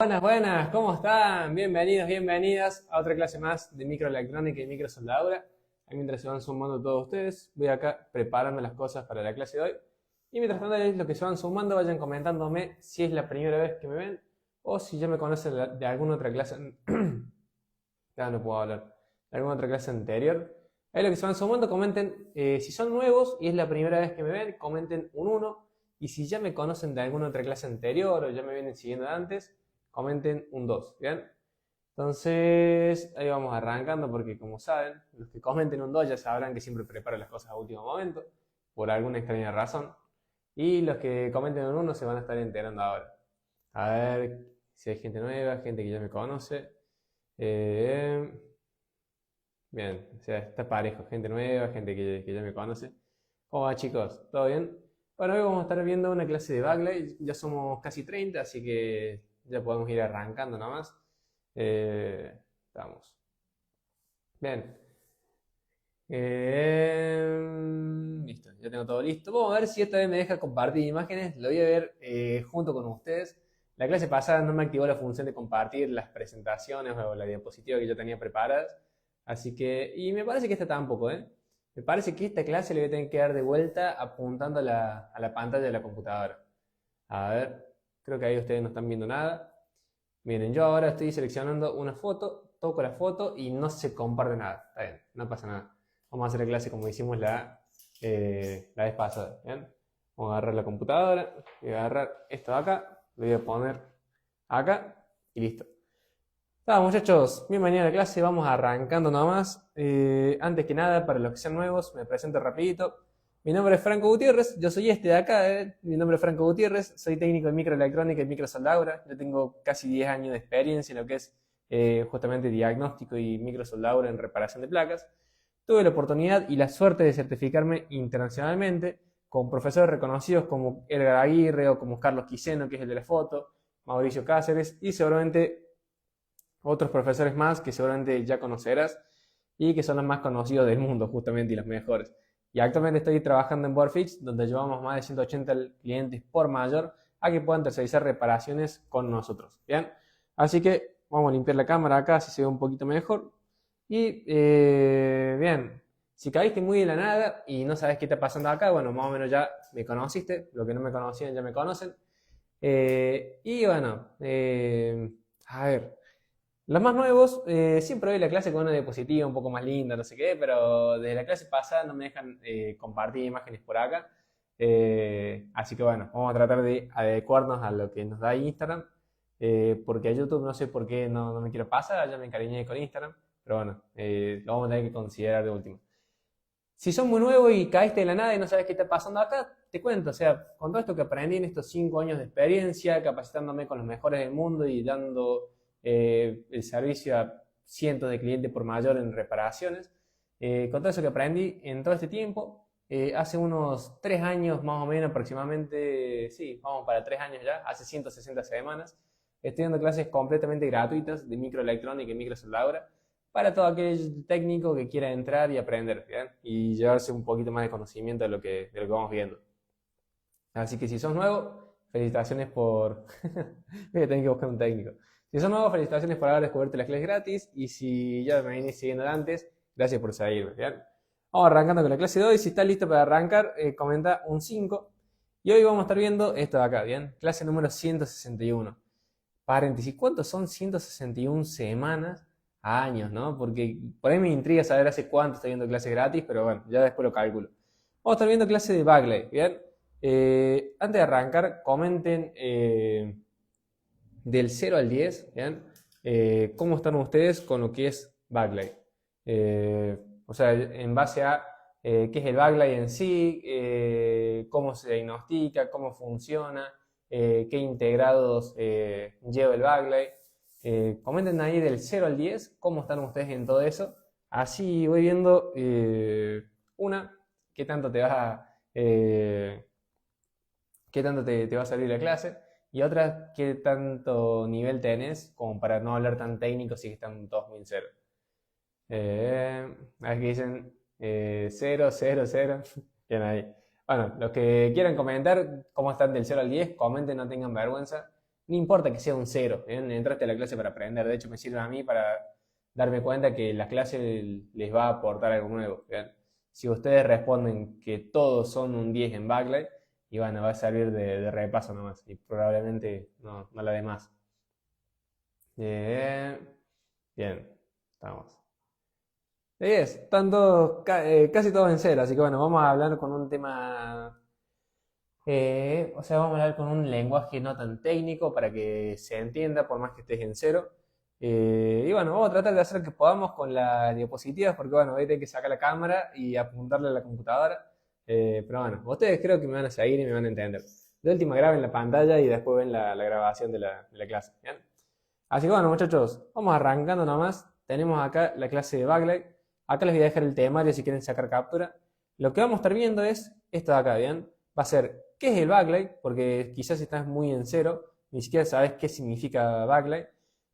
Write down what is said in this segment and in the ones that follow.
Buenas, buenas, ¿cómo están? Bienvenidos, bienvenidas a otra clase más de microelectrónica y microsoldadura. Ahí mientras se van sumando todos ustedes, voy acá preparando las cosas para la clase de hoy. Y mientras tanto, los que se van sumando, vayan comentándome si es la primera vez que me ven o si ya me conocen de alguna otra clase. Ya no puedo hablar. De alguna otra clase anterior. Ahí los que se van sumando, comenten si son nuevos y es la primera vez que me ven, comenten un 1. Y si ya me conocen de alguna otra clase anterior o ya me vienen siguiendo de antes, comenten un 2, ¿bien? Entonces, ahí vamos arrancando porque como saben, los que comenten un 2 ya sabrán que siempre preparo las cosas a último momento, por alguna extraña razón. Y los que comenten un 1 se van a estar enterando ahora. A ver si hay gente nueva, gente que ya me conoce. Eh, Bien, o sea, está parejo, gente nueva, gente que ya me conoce. ¿Cómo va, chicos? ¿Todo bien? Bueno, hoy vamos a estar viendo una clase de backlight. Ya somos casi 30, así que ya podemos ir arrancando nomás. Estamos. Bien. Listo, ya tengo todo listo. Vamos a ver si esta vez me deja compartir imágenes. Lo voy a ver junto con ustedes. La clase pasada no me activó la función de compartir las presentaciones o la diapositiva que yo tenía preparadas. Así que, y me parece que esta tampoco, ¿eh? Me parece que esta clase le voy a tener que dar de vuelta apuntando a la pantalla de la computadora. A ver, creo que ahí ustedes no están viendo nada. Miren, yo ahora estoy seleccionando una foto, toco la foto y no se comparte nada. Está bien, no pasa nada. Vamos a hacer la clase como hicimos la vez pasada. ¿Bien? Vamos a agarrar la computadora, voy a agarrar esto de acá, lo voy a poner acá y listo. Muchachos, bienvenidos a la clase, vamos arrancando nomás. Antes que nada, para los que sean nuevos, me presento rapidito. Mi nombre es Franco Gutiérrez, yo soy este de acá, mi nombre es Franco Gutiérrez, soy técnico de microelectrónica y microsoldadura. Yo tengo casi 10 años de experiencia en lo que es justamente diagnóstico y microsoldadura en reparación de placas. Tuve la oportunidad y la suerte de certificarme internacionalmente con profesores reconocidos como Edgar Aguirre o como Carlos Quiseno, que es el de la foto, Mauricio Cáceres y seguramente otros profesores más que seguramente ya conocerás y que son los más conocidos del mundo justamente y los mejores. Y actualmente estoy trabajando en Borfix, donde llevamos más de 180 clientes por mayor a que puedan tercerizar reparaciones con nosotros. Bien, así que vamos a limpiar la cámara acá, así se ve un poquito mejor. Y bien, si caíste muy de la nada y no sabes qué está pasando acá, bueno, más o menos ya me conociste, los que no me conocían ya me conocen. Y bueno, a ver. Los más nuevos, siempre doy la clase con una diapositiva un poco más linda, no sé qué, pero desde la clase pasada no me dejan compartir imágenes por acá. Así que bueno, vamos a tratar de adecuarnos a lo que nos da Instagram, porque a YouTube no sé por qué no me quiero pasar, ya me encariñé con Instagram, pero bueno, lo vamos a tener que considerar de último. Si son muy nuevos y caíste de la nada y no sabes qué está pasando acá, te cuento, o sea, con todo esto que aprendí en estos 5 años de experiencia, capacitándome con los mejores del mundo y dando el servicio a cientos de clientes por mayor en reparaciones, con todo eso que aprendí en todo este tiempo, hace unos 3 años más o menos aproximadamente, sí, vamos para 3 años ya, hace 160 semanas, estoy dando clases completamente gratuitas de microelectrónica y microsoldadura para todo aquel técnico que quiera entrar y aprender, ¿bien? Y llevarse un poquito más de conocimiento de lo que vamos viendo. Así que si sos nuevo, felicitaciones por... Voy a tener que buscar un técnico. Si sos nuevo, felicitaciones por haber descubierto las clases gratis. Y si ya me venís siguiendo de antes, gracias por seguirme, ¿bien? Vamos arrancando con la clase de hoy. Si estás listo para arrancar, comenta un 5. Y hoy vamos a estar viendo esto de acá, ¿bien? Clase número 161. Paréntesis, ¿cuántos son 161 semanas? Años, ¿no? Porque por ahí me intriga saber hace cuánto estoy viendo clases gratis, pero bueno, ya después lo calculo. Vamos a estar viendo clase de backlight, ¿bien? Antes de arrancar, comenten del 0 al 10, ¿bien? ¿Cómo están ustedes con lo que es backlight? O sea, en base a qué es el backlight en sí, cómo se diagnostica, cómo funciona, qué integrados lleva el backlight. Comenten ahí del 0 al 10 cómo están ustedes en todo eso. Así voy viendo una, qué tanto te vas qué tanto te va a salir la clase. Y otra, qué tanto nivel tenés como para no hablar tan técnico si están todos muy en cero. A ver qué dicen 0, 0, 0. Bien ahí. Bueno, los que quieran comentar cómo están del 0 al 10, comenten, no tengan vergüenza. no importa que sea un cero, ¿bien? Entraste a la clase para aprender, de hecho me sirve a mí para darme cuenta que la clase les va a aportar algo nuevo, ¿bien? Si ustedes responden que todos son un 10 en backlight, y bueno, va a servir de repaso nomás, y probablemente no la dé más. Bien, estamos. De 10, están todos, casi todos en cero, así que bueno, vamos a hablar con un tema, o sea, vamos a hablar con un lenguaje no tan técnico para que se entienda por más que estés en cero. Y bueno, vamos a tratar de hacer lo que podamos con las diapositivas, porque bueno, voy a tener que sacar la cámara y apuntarle a la computadora. Pero bueno, ustedes creo que me van a seguir y me van a entender. De última graben la pantalla y después ven la grabación de la clase, ¿bien? Así que bueno, muchachos, vamos arrancando nomás. Tenemos acá la clase de backlight. Acá les voy a dejar el temario si quieren sacar captura. Lo que vamos a estar viendo es esto de acá, ¿bien? Va a ser, ¿qué es el backlight? Porque quizás si estás muy en cero, ni siquiera sabes qué significa backlight.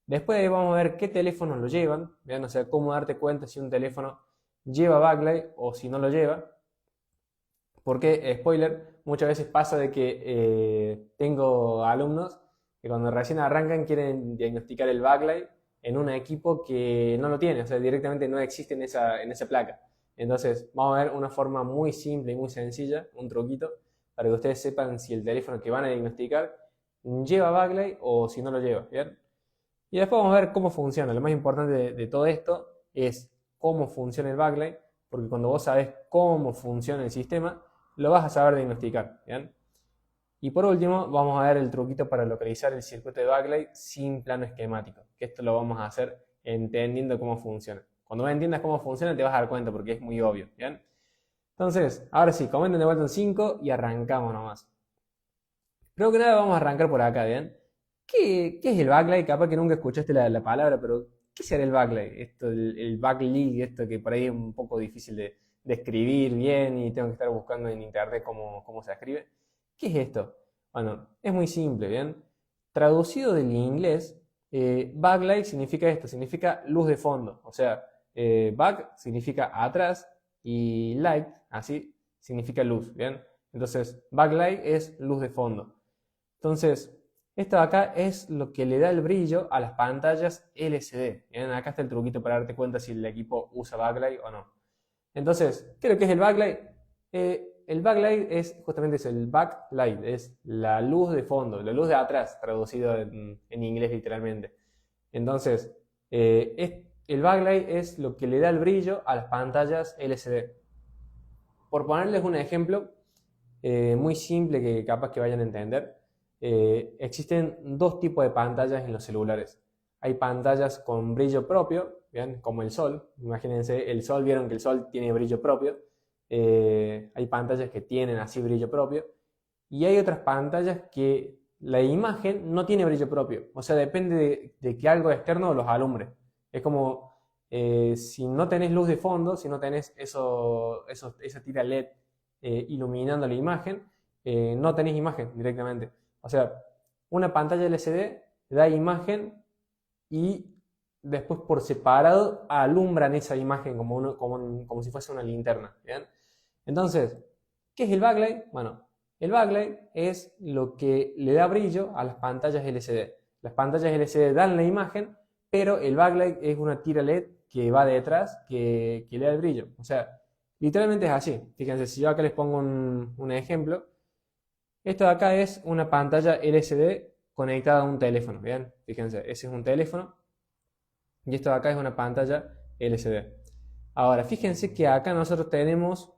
Después vamos a ver qué teléfonos lo llevan, ¿bien? O sea, cómo darte cuenta si un teléfono lleva backlight o si no lo lleva. Porque, spoiler, muchas veces pasa de que tengo alumnos que cuando recién arrancan quieren diagnosticar el backlight en un equipo que no lo tiene, o sea, directamente no existe en esa placa. Entonces, vamos a ver una forma muy simple y muy sencilla, un truquito, para que ustedes sepan si el teléfono que van a diagnosticar lleva backlight o si no lo lleva, ¿bien? Y después vamos a ver cómo funciona. Lo más importante de todo esto es cómo funciona el backlight, porque cuando vos sabés cómo funciona el sistema, lo vas a saber diagnosticar, ¿bien? Y por último, vamos a ver el truquito para localizar el circuito de backlight sin plano esquemático, que esto lo vamos a hacer entendiendo cómo funciona. Cuando entiendas cómo funciona te vas a dar cuenta porque es muy obvio, ¿bien? Entonces, ahora sí, comenten de vuelta en 5 y arrancamos nomás. Primero que nada vamos a arrancar por acá, ¿bien? ¿Qué es el backlight? Capaz que nunca escuchaste la palabra, pero ¿qué será el backlight? Esto, el backlink, esto que por ahí es un poco difícil de escribir bien y tengo que estar buscando en internet cómo se escribe. ¿Qué es esto? Bueno, es muy simple, ¿bien? Traducido del inglés, backlight significa esto, significa luz de fondo. O sea, back significa atrás y light, así, significa luz, ¿bien? Entonces, backlight es luz de fondo. Entonces, esto de acá es lo que le da el brillo a las pantallas LCD. ¿Bien? Acá está el truquito para darte cuenta si el equipo usa backlight o no. Entonces, ¿qué es lo que es el backlight? El backlight es justamente eso, el backlight, es la luz de fondo, la luz de atrás, traducido en inglés literalmente. Entonces, el backlight es lo que le da el brillo a las pantallas LCD. Por ponerles un ejemplo muy simple que capaz que vayan a entender, existen dos tipos de pantallas en los celulares. Hay pantallas con brillo propio, ¿bien? Como el sol. Imagínense, el sol, vieron que el sol tiene brillo propio. Hay pantallas que tienen así brillo propio. Y hay otras pantallas que la imagen no tiene brillo propio. O sea, depende de que algo externo los alumbre. Es como si no tenés luz de fondo, si no tenés esa tira LED iluminando la imagen, no tenés imagen directamente. O sea, una pantalla LCD da imagen y después por separado alumbran esa imagen como si fuese una linterna, ¿bien? Entonces, ¿qué es el backlight? Bueno, el backlight es lo que le da brillo a las pantallas LCD. Las pantallas LCD dan la imagen, pero el backlight es una tira LED que va detrás que le da el brillo. O sea, literalmente es así. Fíjense, si yo acá les pongo un ejemplo, esto de acá es una pantalla LCD conectada a un teléfono, ¿bien? Fíjense, ese es un teléfono y esto de acá es una pantalla LCD. Ahora, fíjense que acá nosotros tenemos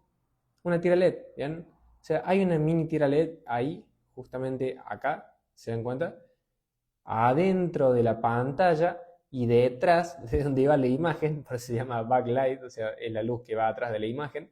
una tira LED, ¿bien? O sea, hay una mini tira LED ahí, justamente acá, ¿se dan cuenta? Adentro de la pantalla y detrás de donde va la imagen, por eso se llama backlight, o sea, es la luz que va atrás de la imagen.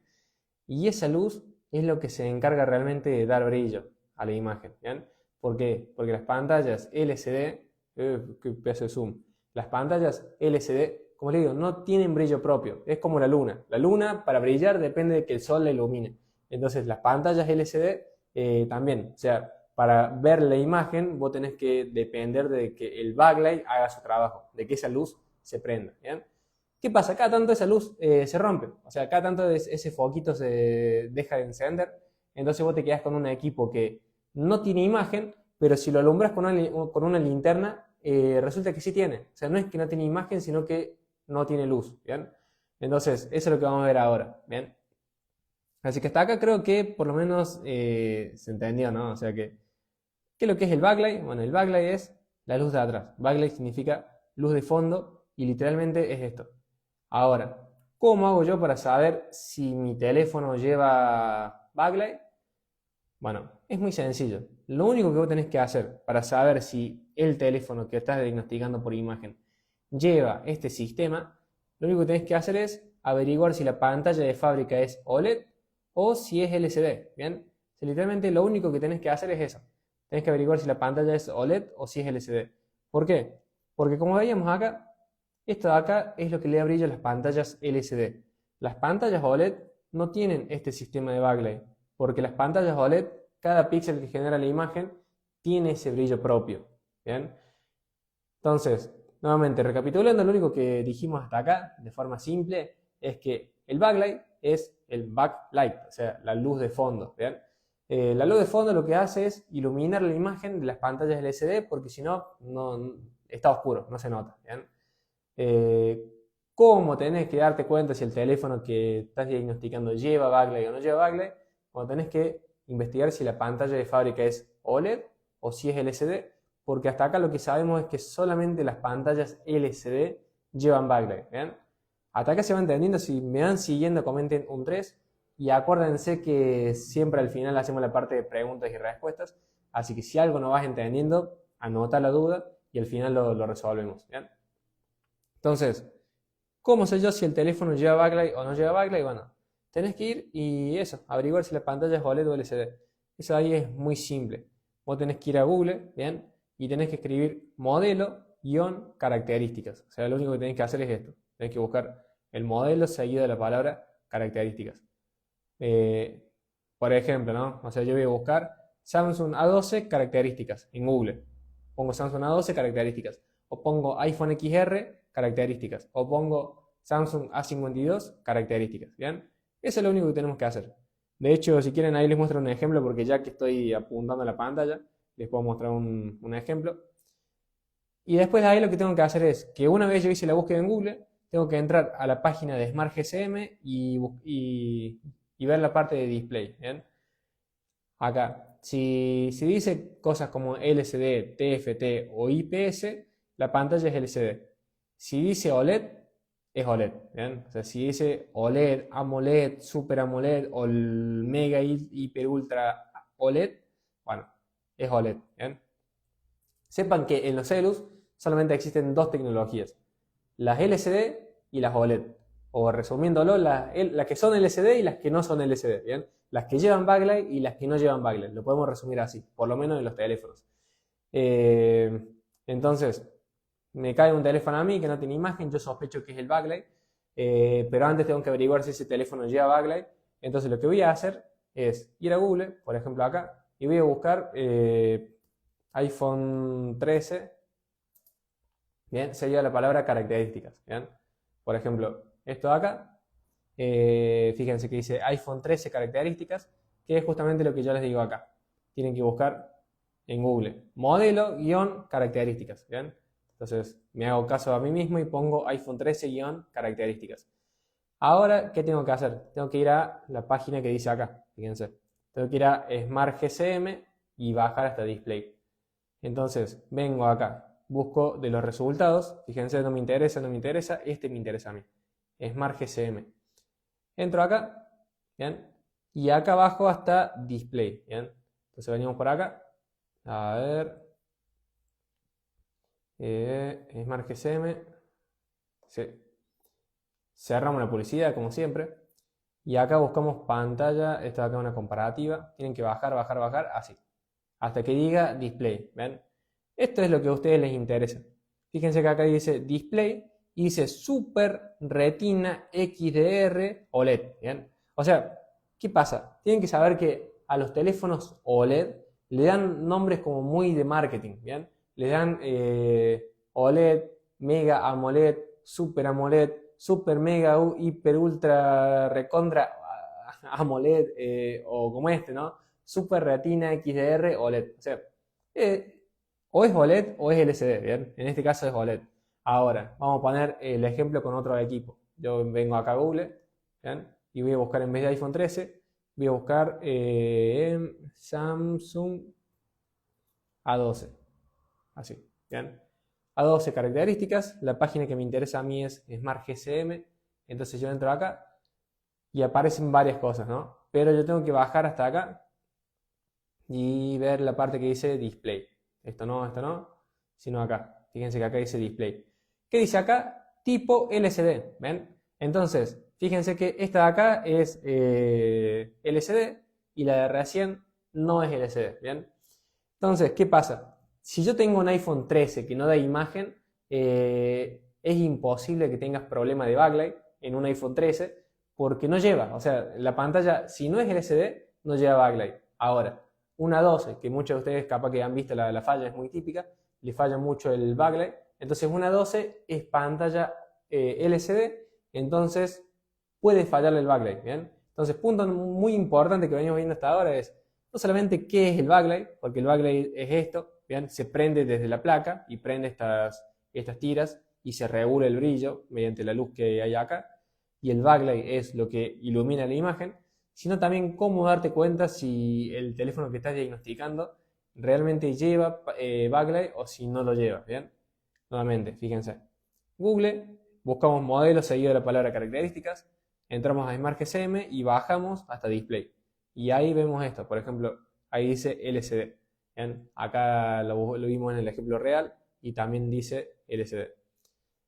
Y esa luz es lo que se encarga realmente de dar brillo a la imagen, ¿bien? ¿Por qué? Porque las pantallas LCD, qué pedazo de zoom, las pantallas LCD, como les digo, no tienen brillo propio, es como la luna. La luna para brillar depende de que el sol la ilumine. Entonces las pantallas LCD también, o sea, para ver la imagen vos tenés que depender de que el backlight haga su trabajo, de que esa luz se prenda, ¿bien? ¿Qué pasa? Cada tanto esa luz se rompe, o sea, cada tanto ese foquito se deja de encender, entonces vos te quedás con un equipo que no tiene imagen, pero si lo alumbras con una linterna, resulta que sí tiene. O sea, no es que no tiene imagen, sino que no tiene luz, ¿bien? Entonces, eso es lo que vamos a ver ahora, ¿bien? Así que hasta acá creo que por lo menos se entendió, ¿no? O sea que, ¿qué es lo que es el backlight? Bueno, el backlight es la luz de atrás. Backlight significa luz de fondo y literalmente es esto. Ahora, ¿cómo hago yo para saber si mi teléfono lleva backlight? Bueno, es muy sencillo. Lo único que vos tenés que hacer para saber si el teléfono que estás diagnosticando por imagen lleva este sistema, lo único que tenés que hacer es averiguar si la pantalla de fábrica es OLED o si es LCD, ¿bien? O sea, literalmente lo único que tenés que hacer es eso. Tenés que averiguar si la pantalla es OLED o si es LCD. ¿Por qué? Porque como veíamos acá, esto de acá es lo que le da brillo a las pantallas LCD. Las pantallas OLED no tienen este sistema de backlight, porque las pantallas OLED, cada píxel que genera la imagen tiene ese brillo propio, ¿bien? Entonces, nuevamente, recapitulando, lo único que dijimos hasta acá, de forma simple, es que el backlight es el backlight, o sea, la luz de fondo, ¿bien? La luz de fondo lo que hace es iluminar la imagen de las pantallas LCD, porque si no, está oscuro, no se nota, ¿bien? ¿Cómo tenés que darte cuenta si el teléfono que estás diagnosticando lleva backlight o no lleva backlight? Cuando tenés que investigar si la pantalla de fábrica es OLED o si es LCD, porque hasta acá lo que sabemos es que solamente las pantallas LCD llevan backlight, ¿bien? Hasta acá se va entendiendo. Si me van siguiendo, comenten un 3 y acuérdense que siempre al final hacemos la parte de preguntas y respuestas, así que si algo no vas entendiendo, anota la duda y al final lo resolvemos, ¿bien? Entonces, ¿cómo sé yo si el teléfono lleva backlight o no lleva backlight? Bueno, tenés que ir y eso, averiguar si la pantalla es OLED o LCD. Eso ahí es muy simple. Vos tenés que ir a Google, ¿bien? Y tenés que escribir modelo-características. O sea, lo único que tenés que hacer es esto. Tenés que buscar el modelo seguido de la palabra características. Por ejemplo, ¿no? O sea, yo voy a buscar Samsung A12 características en Google. Pongo Samsung A12 características. O pongo iPhone XR características. O pongo Samsung A52 características. ¿Bien? Eso es lo único que tenemos que hacer. De hecho, si quieren, ahí les muestro un ejemplo, porque ya que estoy apuntando a la pantalla, les puedo mostrar un ejemplo. Y después de ahí lo que tengo que hacer es que una vez yo hice la búsqueda en Google, tengo que entrar a la página de Smart GSM y ver la parte de display. ¿Bien? Acá, si dice cosas como LCD, TFT o IPS, la pantalla es LCD. Si dice OLED, es OLED. ¿Bien? O sea, si dice OLED, AMOLED, Super AMOLED o el Mega Hiper Ultra OLED, bueno, es OLED. ¿Bien? Sepan que en los celus solamente existen dos tecnologías, las LCD y las OLED. O resumiéndolo, las que son LCD y las que no son LCD, ¿bien? Las que llevan backlight y las que no llevan backlight. Lo podemos resumir así, por lo menos en los teléfonos. Entonces, me cae un teléfono a mí que no tiene imagen, yo sospecho que es el backlight, pero antes tengo que averiguar si ese teléfono lleva backlight. Entonces lo que voy a hacer es ir a Google, por ejemplo acá, y voy a buscar iPhone 13, ¿bien? Sería la palabra características, ¿bien? Por ejemplo, esto de acá, fíjense que dice iPhone 13 características, que es justamente lo que yo les digo acá. Tienen que buscar en Google modelo-características, ¿bien? Entonces me hago caso a mí mismo y pongo iPhone 13-características. Ahora, ¿qué tengo que hacer? Tengo que ir a la página que dice acá, fíjense. Tengo que ir a Smart GSM y bajar hasta Display. Entonces, vengo acá, busco de los resultados, fíjense, no me interesa, este me interesa a mí. Smart GSM. Entro acá, ¿bien? Y acá abajo hasta Display, ¿bien? Entonces venimos por acá. A ver. Smart GSM. Sí. Cerramos la publicidad, como siempre. Y acá buscamos pantalla. Esta de acá es una comparativa. Tienen que bajar, así. Hasta que diga Display, ¿ven? Esto es lo que a ustedes les interesa. Fíjense que acá dice Display y dice Super Retina XDR OLED, ¿bien? O sea, ¿qué pasa? Tienen que saber que a los teléfonos OLED le dan nombres como muy de marketing, ¿bien? Le dan OLED, Mega AMOLED, Super AMOLED, Super Mega Hiper Ultra Recontra AMOLED o como este, ¿no? Super Retina XDR OLED. O sea, O es OLED o es LCD, ¿bien? En este caso es OLED. Ahora, vamos a poner el ejemplo con otro equipo. Yo vengo acá a Google, ¿bien? Y voy a buscar en vez de iPhone 13, voy a buscar Samsung A12. Así, ¿bien? A12 características. La página que me interesa a mí es Smart GSM. Entonces yo entro acá y aparecen varias cosas, ¿no? Pero yo tengo que bajar hasta acá y ver la parte que dice Display. Esto no, sino acá. Fíjense que acá dice Display. ¿Qué dice acá? Tipo LCD, ¿ven? Entonces, fíjense que esta de acá es LCD y la de recién no es LCD, ¿bien? Entonces, ¿qué pasa? Si yo tengo un iPhone 13 que no da imagen, es imposible que tengas problema de backlight en un iPhone 13 porque no lleva, o sea, la pantalla, si no es LCD, no lleva backlight. Ahora, una 12, que muchos de ustedes capaz que han visto la falla, es muy típica, le falla mucho el backlight. Entonces, una 12 es pantalla LCD, entonces puede fallarle el backlight, ¿bien? Entonces, punto muy importante que venimos viendo hasta ahora es no solamente qué es el backlight, porque el backlight es esto, ¿bien? Se prende desde la placa y prende estas tiras y se regula el brillo mediante la luz que hay acá. Y el backlight es lo que ilumina la imagen, sino también cómo darte cuenta si el teléfono que estás diagnosticando realmente lleva backlight o si no lo lleva, ¿bien? Nuevamente, fíjense. Google, buscamos modelo seguido de la palabra características, entramos a Smart GSM y bajamos hasta Display. Y ahí vemos esto, por ejemplo, ahí dice LCD. ¿Bien? Acá lo vimos en el ejemplo real y también dice LCD.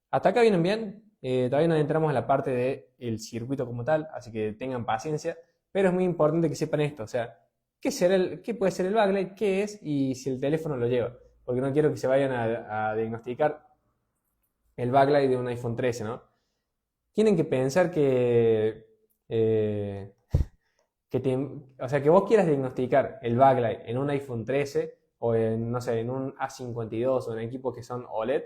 Hasta acá vienen bien. Todavía no entramos en la parte del circuito como tal, así que tengan paciencia. Pero es muy importante que sepan esto, o sea, ¿qué puede ser el backlight? ¿Qué es? Y si el teléfono lo lleva. Porque no quiero que se vayan a diagnosticar el backlight de un iPhone 13, ¿no? Tienen que pensar eh, o sea, que vos quieras diagnosticar el backlight en un iPhone 13 o en, no sé, en un A52 o en equipos que son OLED,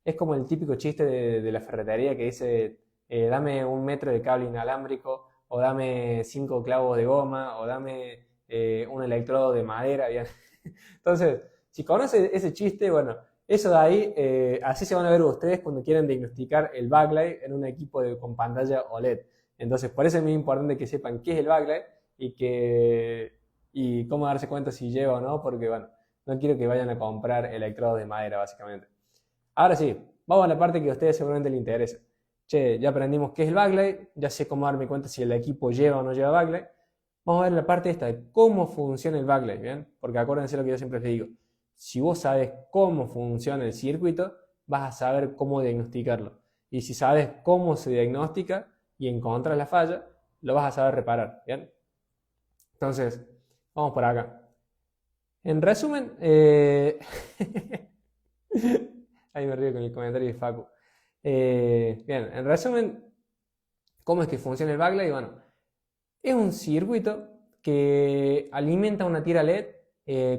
es como el típico chiste de la ferretería que dice, dame 1 metro de cable inalámbrico, o dame 5 clavos de goma, o dame un electrodo de madera, ¿bien? Entonces, si conoces ese chiste, bueno, eso de ahí, así se van a ver ustedes cuando quieran diagnosticar el backlight en un equipo con pantalla OLED. Entonces, por eso es muy importante que sepan qué es el backlight y cómo darse cuenta si lleva o no, porque bueno, no quiero que vayan a comprar electrodos de madera, básicamente. Ahora sí, vamos a la parte que a ustedes seguramente les interesa. Che, ya aprendimos qué es el backlight, ya sé cómo darme cuenta si el equipo lleva o no lleva backlight. Vamos a ver la parte esta de cómo funciona el backlight, ¿bien? Porque acuérdense lo que yo siempre les digo. Si vos sabes cómo funciona el circuito, vas a saber cómo diagnosticarlo. Y si sabes cómo se diagnostica y encontras la falla, lo vas a saber reparar, ¿bien? Entonces, vamos por acá. En resumen, ahí me río con el comentario de Facu. Bien, en resumen, ¿cómo es que funciona el backlight? Bueno, es un circuito que alimenta una tira LED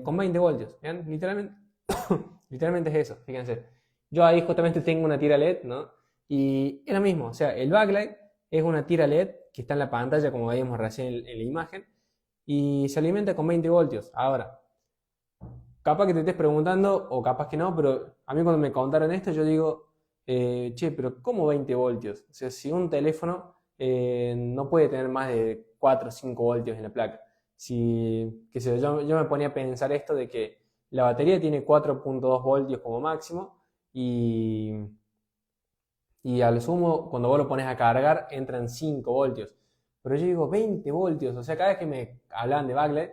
con 20 voltios. ¿Bien? Literalmente es eso, fíjense. Yo ahí justamente tengo una tira LED, ¿no? Y es lo mismo, o sea, el backlight es una tira LED que está en la pantalla, como veíamos recién en la imagen, y se alimenta con 20 voltios. Ahora, capaz que te estés preguntando, o capaz que no, pero a mí cuando me contaron esto, yo digo, che, pero ¿cómo 20 voltios? O sea, si un teléfono no puede tener más de 4 o 5 voltios en la placa. Si, qué sé yo me ponía a pensar esto de que la batería tiene 4.2 voltios como máximo y a lo sumo, cuando vos lo pones a cargar, entran 5 voltios. Pero yo digo 20 voltios, o sea, cada vez que me hablaban de backlight,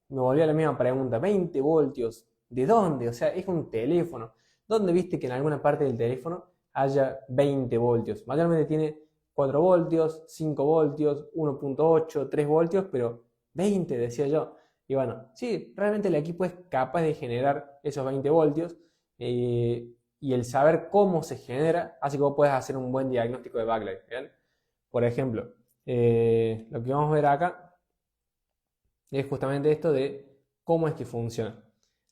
me volvía la misma pregunta, 20 voltios, ¿de dónde? O sea, es un teléfono. ¿Dónde viste que en alguna parte del teléfono haya 20 voltios? Mayormente tiene 4 voltios, 5 voltios, 1.8, 3 voltios, pero 20, decía yo. Y bueno, sí, realmente el equipo es capaz de generar esos 20 voltios y el saber cómo se genera hace que vos puedas hacer un buen diagnóstico de backlight, ¿bien? Por ejemplo, lo que vamos a ver acá es justamente esto de cómo es que funciona.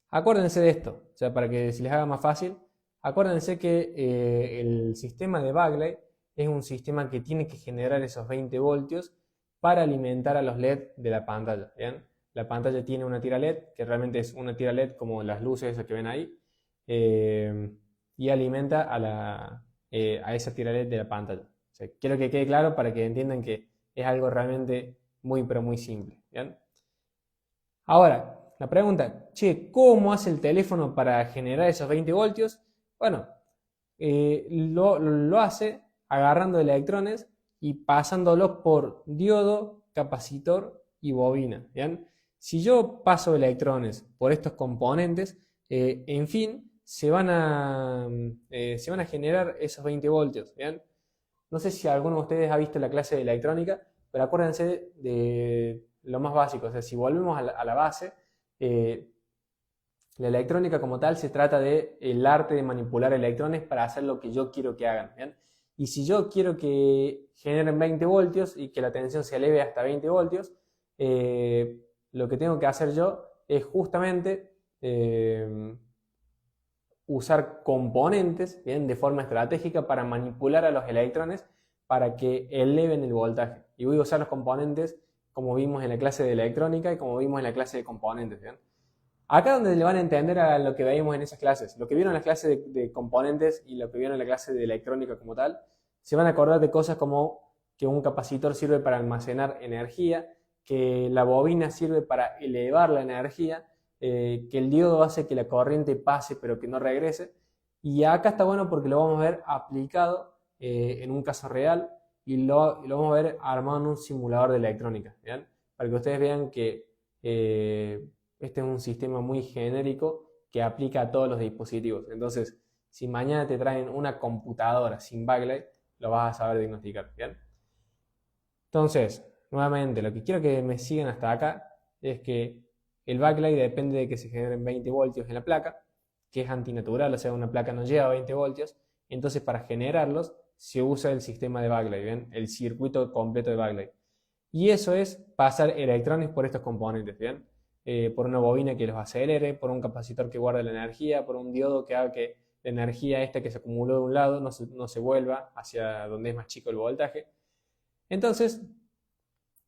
Acuérdense de esto, o sea, para que se les haga más fácil, acuérdense que el sistema de backlight es un sistema que tiene que generar esos 20 voltios para alimentar a los LED de la pantalla, ¿bien? la pantalla tiene una tira LED, que realmente es una tira LED como las luces esas que ven ahí, y alimenta a esa tira LED de la pantalla. O sea, quiero que quede claro para que entiendan que es algo realmente muy, pero muy simple. ¿Bien? Ahora, la pregunta, che, ¿cómo hace el teléfono para generar esos 20 voltios? Bueno, lo hace agarrando electrones y pasándolos por diodo, capacitor y bobina. ¿Bien? Si yo paso electrones por estos componentes, en fin, se van a generar esos 20 voltios. ¿Bien? No sé si alguno de ustedes ha visto la clase de electrónica, pero acuérdense de lo más básico. O sea, si volvemos a la base, eh, la electrónica como tal se trata de el arte de manipular electrones para hacer lo que yo quiero que hagan. ¿Bien? Y si yo quiero que generen 20 voltios y que la tensión se eleve hasta 20 voltios, lo que tengo que hacer yo es justamente usar componentes, ¿bien? De forma estratégica para manipular a los electrones para que eleven el voltaje. Y voy a usar los componentes como vimos en la clase de electrónica y como vimos en la clase de componentes. ¿Bien? Acá donde le van a entender a lo que veíamos en esas clases, lo que vieron en la clase de componentes y lo que vieron en la clase de electrónica como tal, se van a acordar de cosas como que un capacitor sirve para almacenar energía, que la bobina sirve para elevar la energía, que el diodo hace que la corriente pase pero que no regrese. Y acá está bueno porque lo vamos a ver aplicado en un caso real y lo vamos a ver armado en un simulador de electrónica. ¿Bien? Para que ustedes vean que este es un sistema muy genérico que aplica a todos los dispositivos. Entonces, si mañana te traen una computadora sin backlight, lo vas a saber diagnosticar. ¿Bien? Entonces, nuevamente, lo que quiero que me sigan hasta acá es que el backlight depende de que se generen 20 voltios en la placa, que es antinatural, o sea, una placa no lleva 20 voltios. Entonces, para generarlos, se usa el sistema de backlight, ¿bien? El circuito completo de backlight. Y eso es pasar electrones por estos componentes, ¿bien? Por una bobina que los acelere, por un capacitor que guarde la energía, por un diodo que haga que la energía esta que se acumuló de un lado no se vuelva hacia donde es más chico el voltaje. Entonces,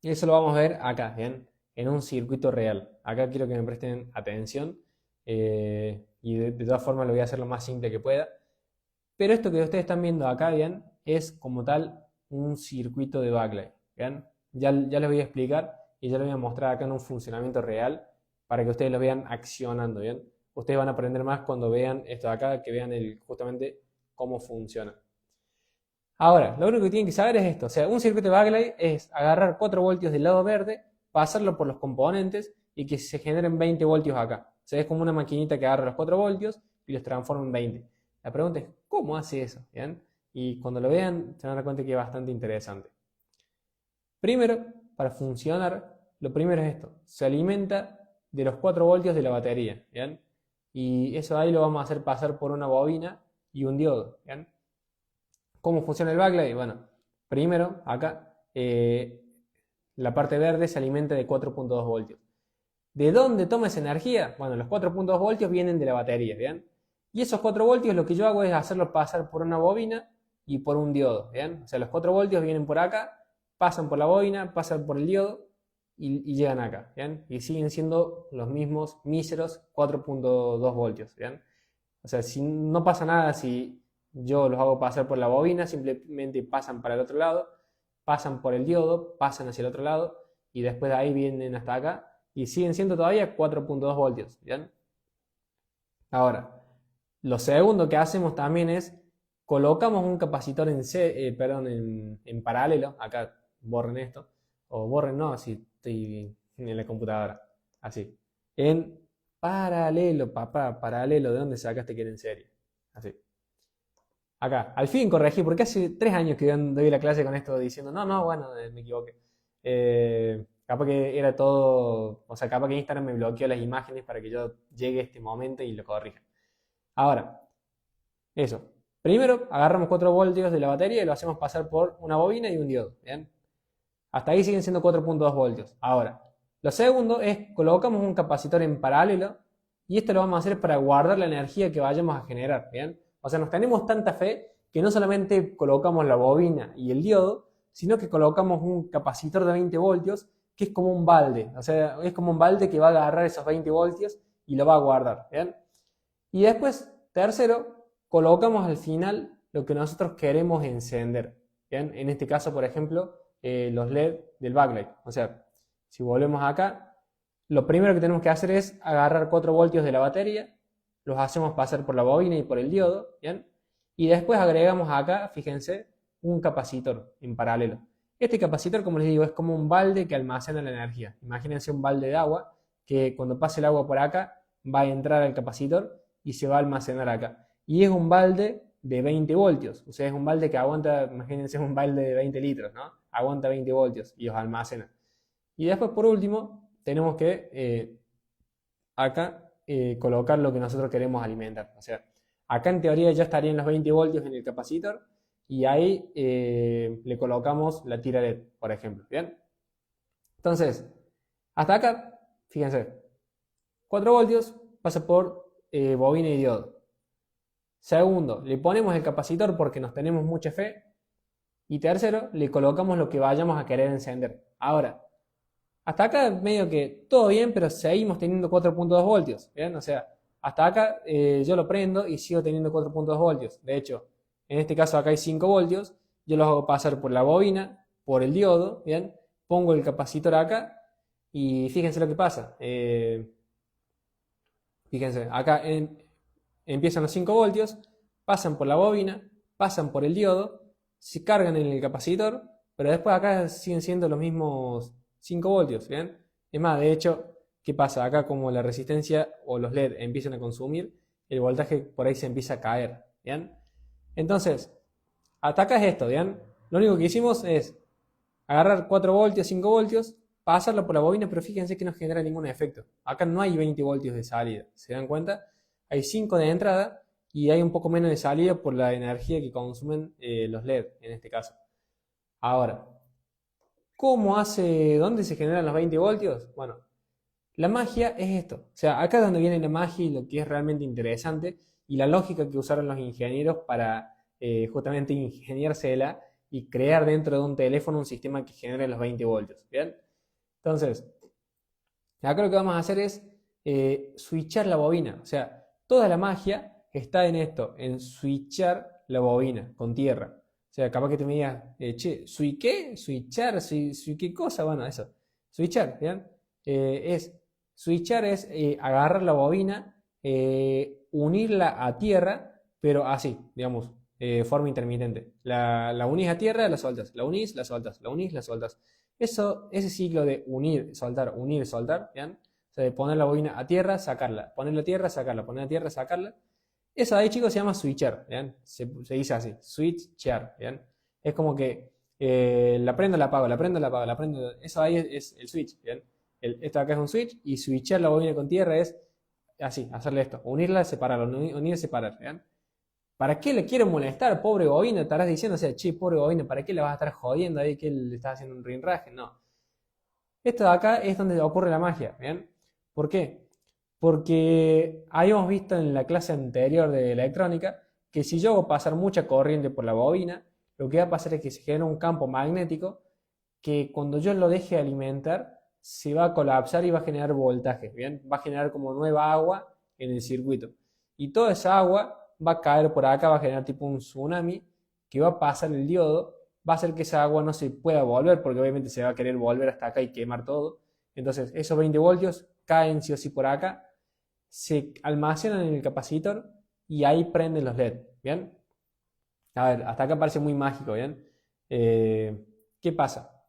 eso lo vamos a ver acá, ¿bien? En un circuito real. Acá quiero que me presten atención y de todas formas lo voy a hacer lo más simple que pueda. Pero esto que ustedes están viendo acá, ¿bien? Es como tal un circuito de backlight, ¿bien? Ya les voy a explicar y ya les voy a mostrar acá en un funcionamiento real para que ustedes lo vean accionando, ¿bien? Ustedes van a aprender más cuando vean esto de acá, que vean justamente cómo funciona. Ahora, lo único que tienen que saber es esto. O sea, un circuito de backlight es agarrar 4 voltios del lado verde, pasarlo por los componentes y que se generen 20 voltios acá. O sea, es como una maquinita que agarra los 4 voltios y los transforma en 20. La pregunta es, ¿cómo hace eso? ¿Bien? Y cuando lo vean, se van a dar cuenta que es bastante interesante. Primero, para funcionar, lo primero es esto. Se alimenta de los 4 voltios de la batería. ¿Bien? Y eso ahí lo vamos a hacer pasar por una bobina y un diodo. ¿Bien? ¿Cómo funciona el backlight? Bueno, primero, acá, la parte verde se alimenta de 4.2 voltios. ¿De dónde toma esa energía? Bueno, los 4.2 voltios vienen de la batería, ¿bien? Y esos 4 voltios lo que yo hago es hacerlos pasar por una bobina y por un diodo, ¿bien? O sea, los 4 voltios vienen por acá, pasan por la bobina, pasan por el diodo y llegan acá, ¿bien? Y siguen siendo los mismos míseros 4.2 voltios, ¿bien? O sea, si no pasa nada si yo los hago pasar por la bobina, simplemente pasan para el otro lado, pasan por el diodo, pasan hacia el otro lado y después de ahí vienen hasta acá y siguen siendo todavía 4.2 voltios, ¿bien? Ahora, lo segundo que hacemos también es colocamos un capacitor en paralelo, acá borren esto, o borren no, si estoy en la computadora, así, en paralelo, papá, paralelo, ¿de dónde sacaste que era en serie? Así. Acá, al fin corregí, porque hace 3 años que doy la clase con esto diciendo, no, bueno, me equivoqué. Capaz que era todo, o sea, capaz que Instagram me bloqueó las imágenes para que yo llegue a este momento y lo corrija. Ahora, eso. Primero, agarramos 4 voltios de la batería y lo hacemos pasar por una bobina y un diodo, ¿bien? Hasta ahí siguen siendo 4.2 voltios. Ahora, lo segundo es colocamos un capacitor en paralelo y esto lo vamos a hacer para guardar la energía que vayamos a generar, ¿bien? O sea, nos tenemos tanta fe que no solamente colocamos la bobina y el diodo, sino que colocamos un capacitor de 20 voltios que es como un balde, o sea, es como un balde que va a agarrar esos 20 voltios y lo va a guardar, ¿bien? Y después, tercero, colocamos al final lo que nosotros queremos encender, ¿bien? En este caso, por ejemplo, los LED del backlight. O sea, si volvemos acá, lo primero que tenemos que hacer es agarrar 4 voltios de la batería, los hacemos pasar por la bobina y por el diodo, ¿bien? Y después agregamos acá, fíjense, un capacitor en paralelo. Este capacitor, como les digo, es como un balde que almacena la energía. Imagínense un balde de agua que cuando pase el agua por acá va a entrar al capacitor y se va a almacenar acá. Y es un balde de 20 voltios. O sea, es un balde que aguanta, imagínense un balde de 20 litros, ¿no? Aguanta 20 voltios y los almacena. Y después, por último, tenemos que acá colocar lo que nosotros queremos alimentar. O sea, acá en teoría ya estarían los 20 voltios en el capacitor y ahí le colocamos la tira LED, por ejemplo. ¿Bien? Entonces, hasta acá, fíjense, 4 voltios pasa por bobina y diodo. Segundo, le ponemos el capacitor porque nos tenemos mucha fe. Y tercero, le colocamos lo que vayamos a querer encender. Ahora, hasta acá medio que todo bien, pero seguimos teniendo 4.2 voltios. ¿Bien? O sea, hasta acá yo lo prendo y sigo teniendo 4.2 voltios. De hecho, en este caso acá hay 5 voltios. Yo los hago pasar por la bobina, por el diodo. ¿Bien? Pongo el capacitor acá y fíjense lo que pasa. Fíjense, acá empiezan los 5 voltios, pasan por la bobina, pasan por el diodo, se cargan en el capacitor, pero después acá siguen siendo los mismos 5 voltios, ¿bien? Es más, de hecho, ¿qué pasa? Acá como la resistencia o los LED empiezan a consumir, el voltaje por ahí se empieza a caer, ¿bien? Entonces, hasta acá es esto, ¿bien? Lo único que hicimos es agarrar 4 voltios, 5 voltios, pasarlo por la bobina, pero fíjense que no genera ningún efecto. Acá no hay 20 voltios de salida, ¿se dan cuenta? Hay 5 de entrada y hay un poco menos de salida por la energía que consumen los LED en este caso. Ahora, ¿dónde se generan los 20 voltios? Bueno, la magia es esto. O sea, acá es donde viene la magia y lo que es realmente interesante y la lógica que usaron los ingenieros para justamente ingeniársela y crear dentro de un teléfono un sistema que genere los 20 voltios. ¿Bien? Entonces, acá lo que vamos a hacer es switchar la bobina. O sea, toda la magia está en esto, en switchar la bobina con tierra. O sea, capaz que te me digas, che, ¿qué? ¿Switchar? ¿Qué cosa? Bueno, eso. Switchar, ¿bien? Switchar es agarrar la bobina, unirla a tierra, pero así, digamos, forma intermitente. La unís a tierra, la soltas. La unís, la soltas. La unís, la soltas. Ese ciclo de unir, soltar, ¿bien? O sea, de poner la bobina a tierra, sacarla. Ponerla a tierra, sacarla. Ponerla a tierra, sacarla. Eso ahí, chicos, se llama switchar, ¿bien? Se dice así, switchar, ¿bien? Es como que la prendo, la apago, la prendo, la apago, la prendo. Eso ahí es el switch, ¿bien? Esto acá es un switch y switchar la bobina con tierra es así, hacerle esto, unirla, separarla, unir, separar, ¿bien? ¿Para qué le quiero molestar, pobre bobina? Estarás diciendo, o sea, che, pobre bobina, ¿para qué le vas a estar jodiendo ahí que le estás haciendo un rinraje? No. Esto de acá es donde ocurre la magia, ¿bien? ¿Por qué? Porque habíamos visto en la clase anterior de electrónica que si yo hago pasar mucha corriente por la bobina, lo que va a pasar es que se genera un campo magnético que cuando yo lo deje alimentar se va a colapsar y va a generar voltaje, ¿bien? Va a generar como nueva agua en el circuito. Y toda esa agua va a caer por acá, va a generar tipo un tsunami que va a pasar el diodo, va a hacer que esa agua no se pueda volver porque obviamente se va a querer volver hasta acá y quemar todo. Entonces esos 20 voltios caen sí o sí por acá, se almacenan en el capacitor y ahí prenden los LED, ¿bien? A ver, hasta acá parece muy mágico, ¿bien? ¿Qué pasa?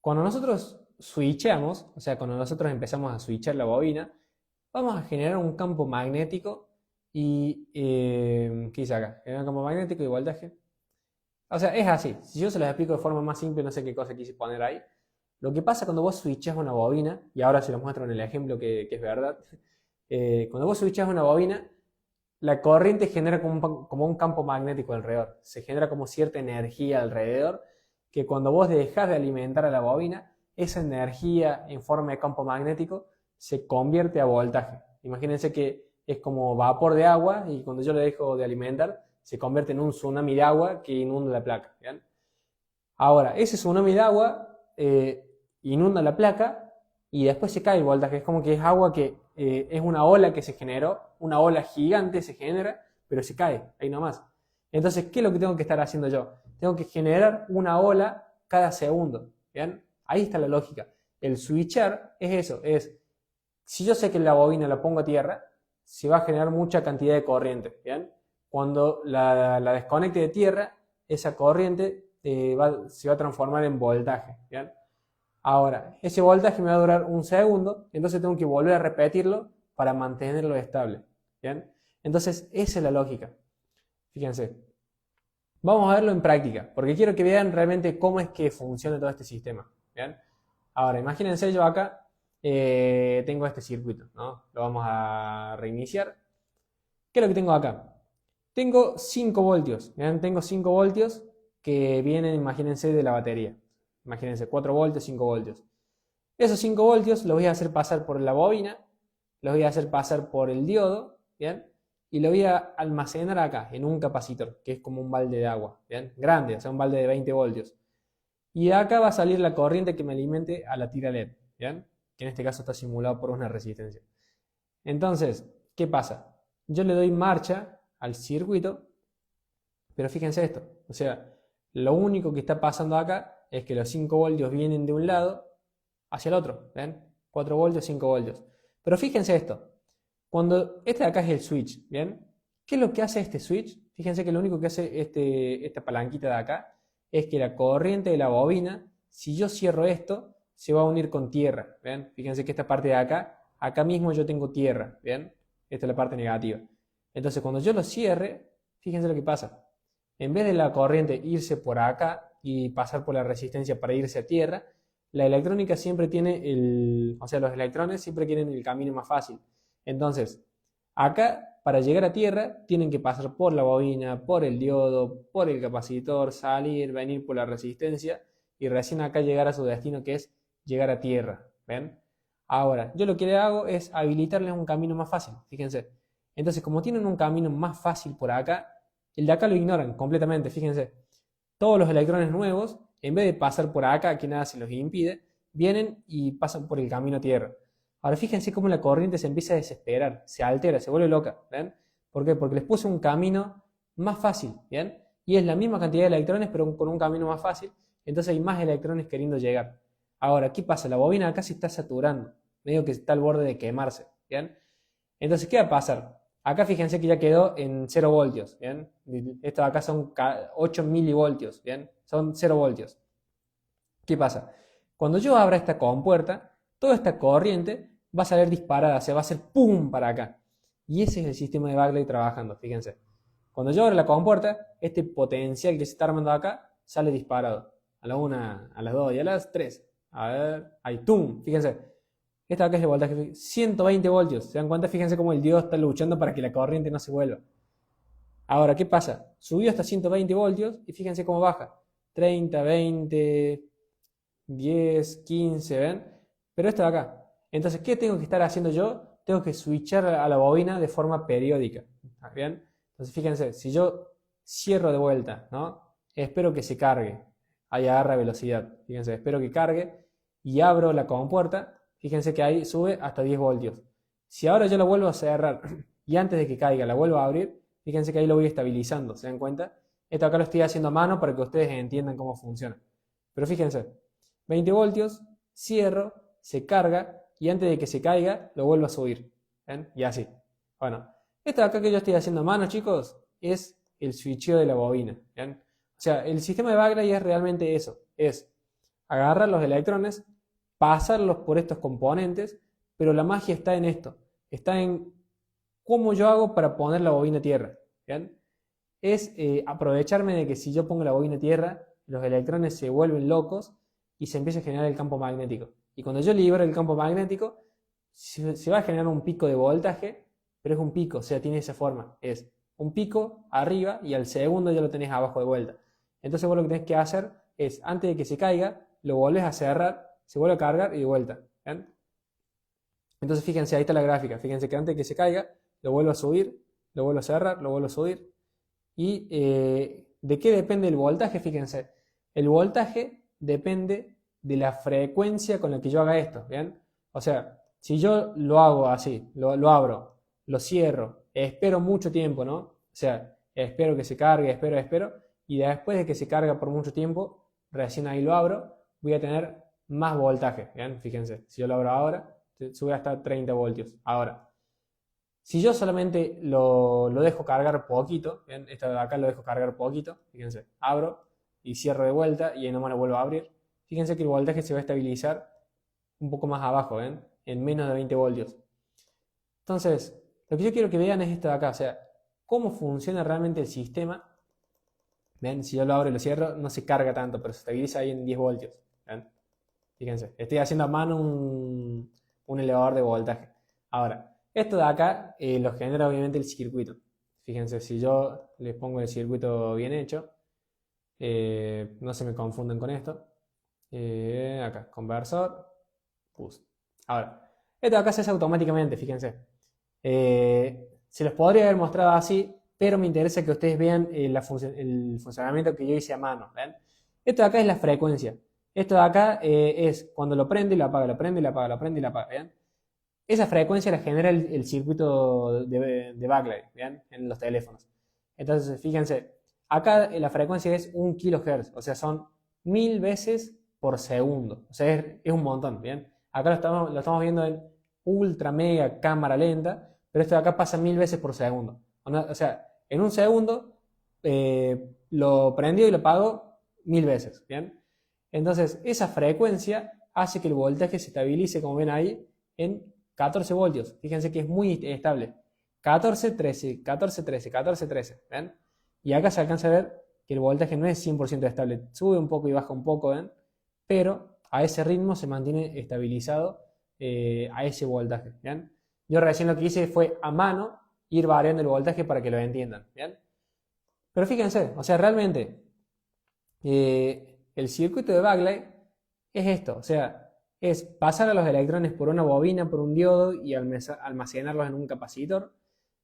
Cuando nosotros switchamos, o sea, cuando nosotros empezamos a switchar la bobina, vamos a generar un campo magnético y... ¿qué dice acá? Generar un campo magnético y voltaje. O sea, es así. Si yo se los explico de forma más simple, no sé qué cosa quise poner ahí. Lo que pasa cuando vos switchás una bobina, y ahora se los muestro en el ejemplo que es verdad, cuando vos switchás una bobina, la corriente genera como un campo magnético alrededor. Se genera como cierta energía alrededor, que cuando vos dejás de alimentar a la bobina, esa energía en forma de campo magnético se convierte a voltaje. Imagínense que es como vapor de agua y cuando yo le dejo de alimentar, se convierte en un tsunami de agua que inunda la placa. ¿Bien? Ahora, ese tsunami de agua inunda la placa y después se cae el voltaje. Es como que es agua que es una ola que se generó, una ola gigante se genera, pero se cae, ahí nomás. Entonces, ¿qué es lo que tengo que estar haciendo yo? Tengo que generar una ola cada segundo, ¿bien? Ahí está la lógica. El switchar es eso, es, si yo sé que la bobina la pongo a tierra, se va a generar mucha cantidad de corriente, ¿bien? Cuando la desconecte de tierra, esa corriente se va a transformar en voltaje, ¿bien? Ahora, ese voltaje me va a durar un segundo, entonces tengo que volver a repetirlo para mantenerlo estable, ¿bien? Entonces, esa es la lógica. Fíjense. Vamos a verlo en práctica, porque quiero que vean realmente cómo es que funciona todo este sistema, ¿bien? Ahora, imagínense yo acá tengo este circuito, ¿no? Lo vamos a reiniciar. ¿Qué es lo que tengo acá? Tengo 5 voltios, ¿bien? Tengo 5 voltios que vienen, imagínense, de la batería. Imagínense, 4 voltios, 5 voltios. Esos 5 voltios los voy a hacer pasar por la bobina, los voy a hacer pasar por el diodo, ¿bien? Y lo voy a almacenar acá, en un capacitor, que es como un balde de agua, ¿bien? Grande, o sea, un balde de 20 voltios. Y de acá va a salir la corriente que me alimente a la tira LED, ¿bien? Que en este caso está simulado por una resistencia. Entonces, ¿qué pasa? Yo le doy marcha al circuito, pero fíjense esto, o sea, lo único que está pasando acá es que los 5 voltios vienen de un lado hacia el otro, ¿ven? 4 voltios, 5 voltios. Pero fíjense esto, cuando este de acá es el switch, ¿bien? ¿Qué es lo que hace este switch? Fíjense que lo único que hace esta palanquita de acá es que la corriente de la bobina, si yo cierro esto, se va a unir con tierra, ¿ven? Fíjense que esta parte de acá mismo yo tengo tierra, ¿bien? Esta es la parte negativa. Entonces cuando yo lo cierre, fíjense lo que pasa. En vez de la corriente irse por acá y pasar por la resistencia para irse a tierra, la electrónica siempre tiene o sea, los electrones siempre quieren el camino más fácil. Entonces, acá, para llegar a tierra, tienen que pasar por la bobina, por el diodo, por el capacitor, salir, venir por la resistencia y recién acá llegar a su destino, que es llegar a tierra. ¿Ven? Ahora, yo lo que le hago es habilitarles un camino más fácil, fíjense. Entonces, como tienen un camino más fácil por acá, el de acá lo ignoran completamente, fíjense. Todos los electrones nuevos, en vez de pasar por acá, que nada se los impide, vienen y pasan por el camino a tierra. Ahora fíjense cómo la corriente se empieza a desesperar, se altera, se vuelve loca, ¿ven? ¿Por qué? Porque les puse un camino más fácil, ¿bien? Y es la misma cantidad de electrones, pero con un camino más fácil, entonces hay más electrones queriendo llegar. Ahora, ¿qué pasa? La bobina acá se está saturando, medio que está al borde de quemarse, ¿bien? Entonces, ¿qué va a pasar? Acá fíjense que ya quedó en 0 voltios, ¿bien? Esto de acá son 8 milivoltios, ¿bien? Son 0 voltios. ¿Qué pasa? Cuando yo abra esta compuerta, toda esta corriente va a salir disparada, se va a hacer ¡pum! Para acá. Y ese es el sistema de Bagley trabajando, fíjense. Cuando yo abro la compuerta, este potencial que se está armando acá sale disparado. A la 1, a las 2 y a las 3. A ver, ahí, ¡tum! Fíjense. Esta acá es el voltaje, 120 voltios. ¿Se dan cuenta? Fíjense cómo el diodo está luchando para que la corriente no se vuelva. Ahora, ¿qué pasa? Subió hasta 120 voltios y fíjense cómo baja. 30, 20, 10, 15, ¿ven? Pero esto de acá. Entonces, ¿qué tengo que estar haciendo yo? Tengo que switchar a la bobina de forma periódica. ¿Bien? Entonces, fíjense, si yo cierro de vuelta, ¿no? Espero que se cargue. Ahí agarra velocidad. Fíjense, espero que cargue y abro la compuerta. Fíjense que ahí sube hasta 10 voltios. Si ahora yo la vuelvo a cerrar y antes de que caiga la vuelvo a abrir, fíjense que ahí lo voy estabilizando. ¿Se dan cuenta? Esto acá lo estoy haciendo a mano para que ustedes entiendan cómo funciona. Pero fíjense, 20 voltios, cierro, se carga y antes de que se caiga lo vuelvo a subir. ¿Ven? Y así. Bueno, esto de acá que yo estoy haciendo a mano, chicos, es el switcheo de la bobina. ¿Ven? O sea, el sistema de Bagley es realmente eso. Es agarrar los electrones, pasarlos por estos componentes, pero la magia está en esto. Está en cómo yo hago para poner la bobina a tierra. ¿Bien? Es aprovecharme de que si yo pongo la bobina a tierra, los electrones se vuelven locos y se empieza a generar el campo magnético. Y cuando yo libero el campo magnético, se va a generar un pico de voltaje, pero es un pico, o sea, tiene esa forma. Es un pico arriba y al segundo ya lo tenés abajo de vuelta. Entonces vos lo que tenés que hacer es, antes de que se caiga, lo volvés a cerrar, se vuelve a cargar y de vuelta. ¿Ven? Entonces fíjense, ahí está la gráfica. Fíjense que antes de que se caiga, lo vuelvo a subir, lo vuelvo a cerrar, lo vuelvo a subir. ¿Y de qué depende el voltaje? Fíjense, el voltaje depende de la frecuencia con la que yo haga esto, ¿bien? O sea, si yo lo hago así, lo abro, lo cierro, espero mucho tiempo, ¿no? O sea, espero que se cargue, espero, y después de que se carga por mucho tiempo, recién ahí lo abro, voy a tener más voltaje, ¿bien? Fíjense, si yo lo abro ahora, sube hasta 30 voltios. Ahora, si yo solamente lo dejo cargar poquito, ¿bien? Esto de acá lo dejo cargar poquito, fíjense, abro y cierro de vuelta y ahí nomás lo vuelvo a abrir. Fíjense que el voltaje se va a estabilizar un poco más abajo, ¿ven? En menos de 20 voltios. Entonces, lo que yo quiero que vean es esto de acá, o sea, cómo funciona realmente el sistema. ¿Ven? Si yo lo abro y lo cierro, no se carga tanto, pero se estabiliza ahí en 10 voltios. ¿Ven? Fíjense, estoy haciendo a mano un elevador de voltaje. Ahora, esto de acá lo genera obviamente el circuito. Fíjense, si yo les pongo el circuito bien hecho, no se me confunden con esto. Acá, conversor, boost. Ahora, esto de acá se hace automáticamente, fíjense. Se los podría haber mostrado así, pero me interesa que ustedes vean el funcionamiento que yo hice a mano. ¿Ven? Esto de acá es la frecuencia. Esto de acá es cuando lo prende y lo apaga, lo prende y lo apaga, lo prende y lo apaga. ¿Ven? Esa frecuencia la genera el circuito de backlight, ¿ven? En los teléfonos. Entonces, fíjense, acá la frecuencia es 1 kHz, o sea, son 1000 veces por segundo. O sea, es un montón, ¿bien? Acá lo estamos viendo en ultra mega cámara lenta, pero esto de acá pasa 1000 veces por segundo. O sea, en un segundo lo prendió y lo apagó 1000 veces, ¿bien? Entonces, esa frecuencia hace que el voltaje se estabilice, como ven ahí, en 14 voltios. Fíjense que es muy estable. 14, 13, 14, 13, 14, 13. ¿Ven? Y acá se alcanza a ver que el voltaje no es 100% estable. Sube un poco y baja un poco, ¿ven? Pero a ese ritmo se mantiene estabilizado a ese voltaje. ¿Bien? Yo recién lo que hice fue a mano ir variando el voltaje para que lo entiendan. ¿Bien? Pero fíjense, o sea, realmente el circuito de backlight es esto. O sea, es pasar a los electrones por una bobina, por un diodo y almacenarlos en un capacitor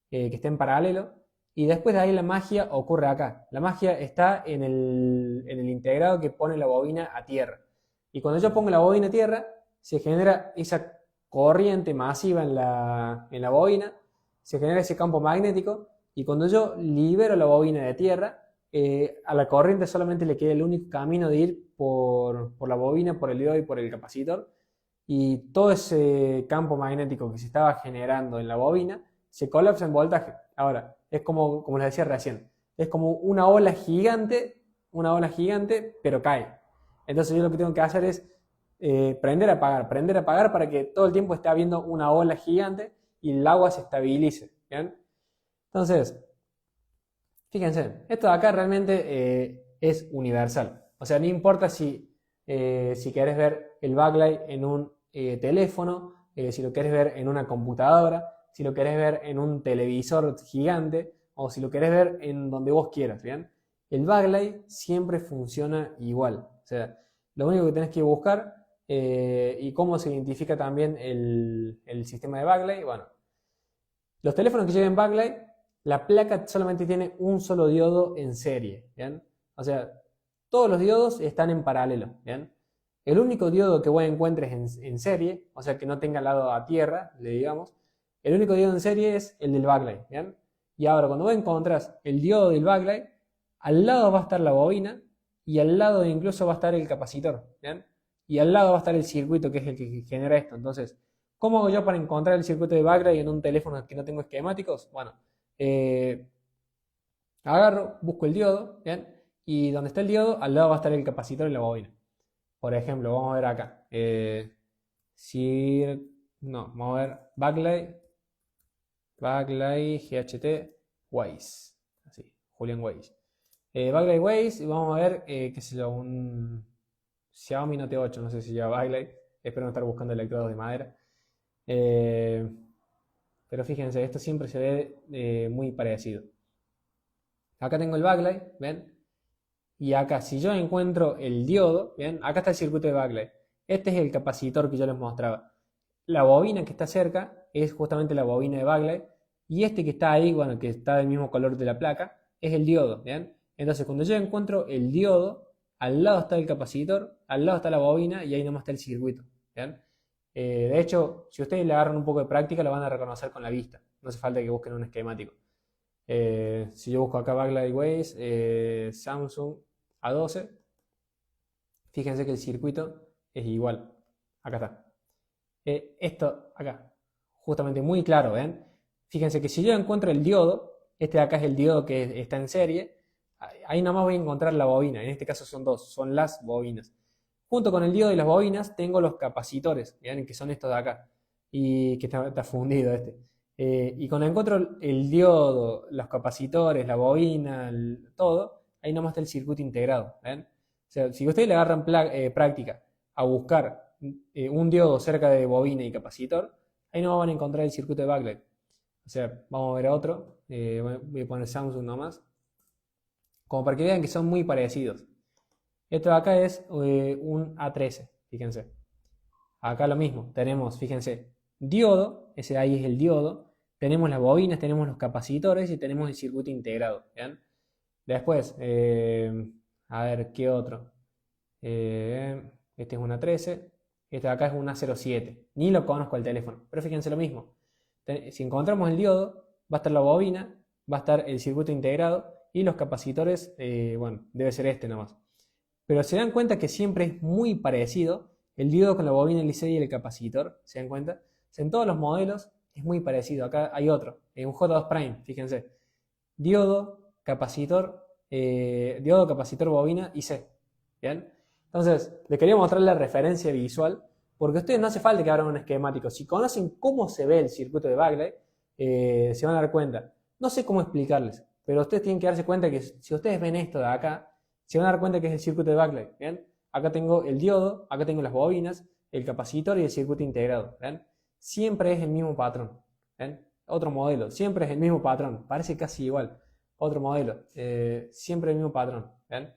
que esté en paralelo. Y después de ahí la magia ocurre acá. La magia está en el integrado que pone la bobina a tierra. Y cuando yo pongo la bobina a tierra, se genera esa corriente masiva en la bobina, se genera ese campo magnético. Y cuando yo libero la bobina de tierra, a la corriente solamente le queda el único camino de ir por la bobina, por el diodo y por el capacitor. Y todo ese campo magnético que se estaba generando en la bobina se colapsa en voltaje. Ahora, es como les decía recién, es como una ola gigante, pero cae. Entonces yo lo que tengo que hacer es prender a apagar para que todo el tiempo esté habiendo una ola gigante y el agua se estabilice. ¿Bien? Entonces, fíjense, esto de acá realmente es universal. O sea, no importa si querés ver el backlight en un teléfono, si lo querés ver en una computadora, si lo querés ver en un televisor gigante o si lo querés ver en donde vos quieras, ¿bien? El backlight siempre funciona igual. O sea, lo único que tenés que buscar y cómo se identifica también el sistema de backlight. Bueno, los teléfonos que lleven backlight, la placa solamente tiene un solo diodo en serie, ¿bien? O sea, todos los diodos están en paralelo, ¿bien? El único diodo que vos encuentres en serie, o sea que no tenga lado a tierra, le digamos, el único diodo en serie es el del backlight, ¿bien? Y ahora cuando vos encontrás el diodo del backlight, al lado va a estar la bobina y al lado incluso va a estar el capacitor, ¿bien? Y al lado va a estar el circuito que es el que genera esto. Entonces, ¿cómo hago yo para encontrar el circuito de backlight en un teléfono que no tengo esquemáticos? Bueno, agarro, busco el diodo, ¿bien? Y donde está el diodo, al lado va a estar el capacitor y la bobina. Por ejemplo, vamos a ver acá. Vamos a ver backlight GHT Waze. Así, Julián Waze. Backlight Waze, y vamos a ver, qué sé yo, un Xiaomi Note 8, no sé si lleva backlight. Espero no estar buscando electrodos de madera. Pero fíjense, esto siempre se ve muy parecido. Acá tengo el backlight, ¿ven? Y acá, si yo encuentro el diodo, ¿ven? Acá está el circuito de backlight. Este es el capacitor que yo les mostraba. La bobina que está cerca es justamente la bobina de backlight. Y este que está ahí, bueno, que está del mismo color de la placa, es el diodo, ¿ven? Entonces, cuando yo encuentro el diodo, al lado está el capacitor, al lado está la bobina y ahí nomás está el circuito. ¿Bien? De hecho, si ustedes le agarran un poco de práctica, lo van a reconocer con la vista. No hace falta que busquen un esquemático. Si yo busco acá Backlight Waves, Samsung A12, fíjense que el circuito es igual. Acá está. Esto acá, justamente muy claro, ¿ven? Fíjense que si yo encuentro el diodo, este de acá es el diodo que está en serie, ahí nomás voy a encontrar la bobina. En este caso son dos, son las bobinas. Junto con el diodo y las bobinas tengo los capacitores, ¿ven? Que son estos de acá. Y que está fundido este. Y cuando encuentro el diodo, los capacitores, la bobina, todo, ahí nomás está el circuito integrado. ¿Ven? O sea, si ustedes le agarran práctica a buscar un diodo cerca de bobina y capacitor, ahí no van a encontrar el circuito de backlight. O sea, vamos a ver a otro. Voy a poner Samsung nomás. Como para que vean que son muy parecidos. Esto de acá es un A13, fíjense. Acá lo mismo, tenemos, fíjense, diodo, ese ahí es el diodo, tenemos las bobinas, tenemos los capacitores y tenemos el circuito integrado. ¿Bien? Después, a ver, ¿qué otro? Este es una 13, este de acá es una 07. Ni lo conozco el teléfono, pero fíjense lo mismo. Si encontramos el diodo, va a estar la bobina, va a estar el circuito integrado y los capacitores, bueno, debe ser este nomás. Pero se dan cuenta que siempre es muy parecido el diodo con la bobina LCD y el capacitor, ¿se dan cuenta? En todos los modelos es muy parecido. Acá hay otro, un J2 Prime, fíjense. Diodo, capacitor, bobina y C. ¿Bien? Entonces, les quería mostrar la referencia visual, porque a ustedes no hace falta que abran un esquemático. Si conocen cómo se ve el circuito de backlight, se van a dar cuenta. No sé cómo explicarles, pero ustedes tienen que darse cuenta que si ustedes ven esto de acá, se van a dar cuenta que es el circuito de backlight. ¿Bien? Acá tengo el diodo, acá tengo las bobinas, el capacitor y el circuito integrado. ¿Ven? Siempre es el mismo patrón. ¿Ven? Otro modelo, siempre es el mismo patrón. Parece casi igual. Otro modelo, siempre el mismo patrón. ¿Ven?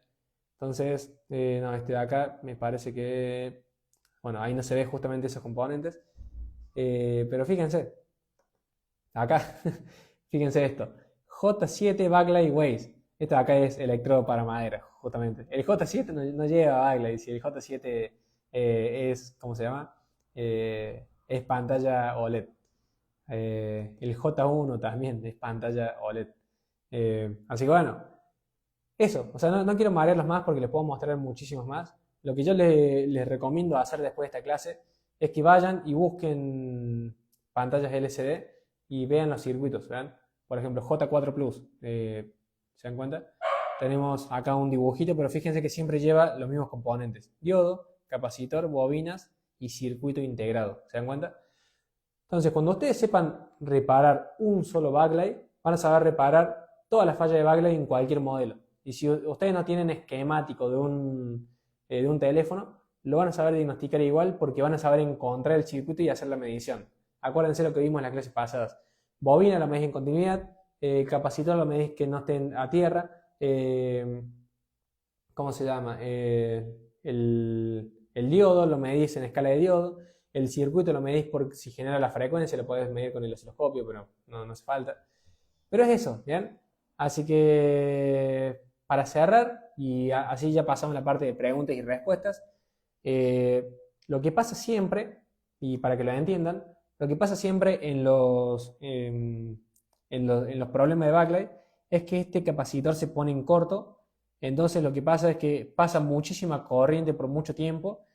Entonces, no, este de acá me parece que, bueno, ahí no se ve justamente esos componentes. Pero fíjense, acá, fíjense esto. J7 Backlight Waves. Esto de acá es electrodo para madera, justamente. El J7 no lleva backlight, si el J7 es, ¿cómo se llama? Es pantalla OLED. El J1 también es pantalla OLED. Así que bueno, eso. O sea, no quiero marearlos más porque les puedo mostrar muchísimos más. Lo que yo les recomiendo hacer después de esta clase es que vayan y busquen pantallas LCD y vean los circuitos. ¿Vean? Por ejemplo, J4 Plus. ¿Se dan cuenta? Tenemos acá un dibujito, pero fíjense que siempre lleva los mismos componentes. Diodo, capacitor, bobinas y circuito integrado. ¿Se dan cuenta? Entonces, cuando ustedes sepan reparar un solo backlight, van a saber reparar todas las fallas de backlight en cualquier modelo. Y si ustedes no tienen esquemático de un teléfono, lo van a saber diagnosticar igual porque van a saber encontrar el circuito y hacer la medición. Acuérdense lo que vimos en las clases pasadas. Bobina lo medís en continuidad, capacitor lo medís que no estén a tierra, ¿cómo se llama? El diodo lo medís en escala de diodo, el circuito lo medís por si genera la frecuencia, lo podés medir con el osciloscopio, pero no hace falta. Pero es eso, ¿bien? Así que para cerrar, y así ya pasamos la parte de preguntas y respuestas, lo que pasa siempre, y para que lo entiendan, lo que pasa siempre en los problemas de backlight es que este capacitor se pone en corto. Entonces lo que pasa es que pasa muchísima corriente por mucho tiempo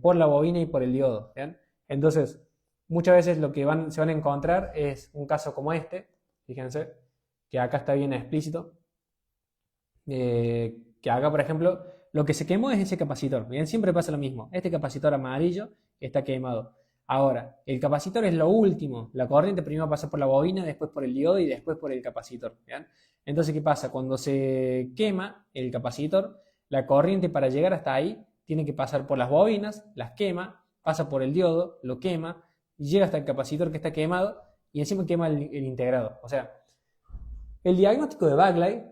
por la bobina y por el diodo. ¿Ven? Entonces muchas veces lo que se van a encontrar es un caso como este. Fíjense que acá está bien explícito. Que acá, por ejemplo, lo que se quemó es ese capacitor. Bien, siempre pasa lo mismo. Este capacitor amarillo está quemado. Ahora, el capacitor es lo último. La corriente primero pasa por la bobina, después por el diodo y después por el capacitor. ¿Bien? Entonces, ¿qué pasa? Cuando se quema el capacitor, la corriente para llegar hasta ahí tiene que pasar por las bobinas, las quema, pasa por el diodo, lo quema, y llega hasta el capacitor que está quemado y encima quema el integrado. O sea, el diagnóstico de backlight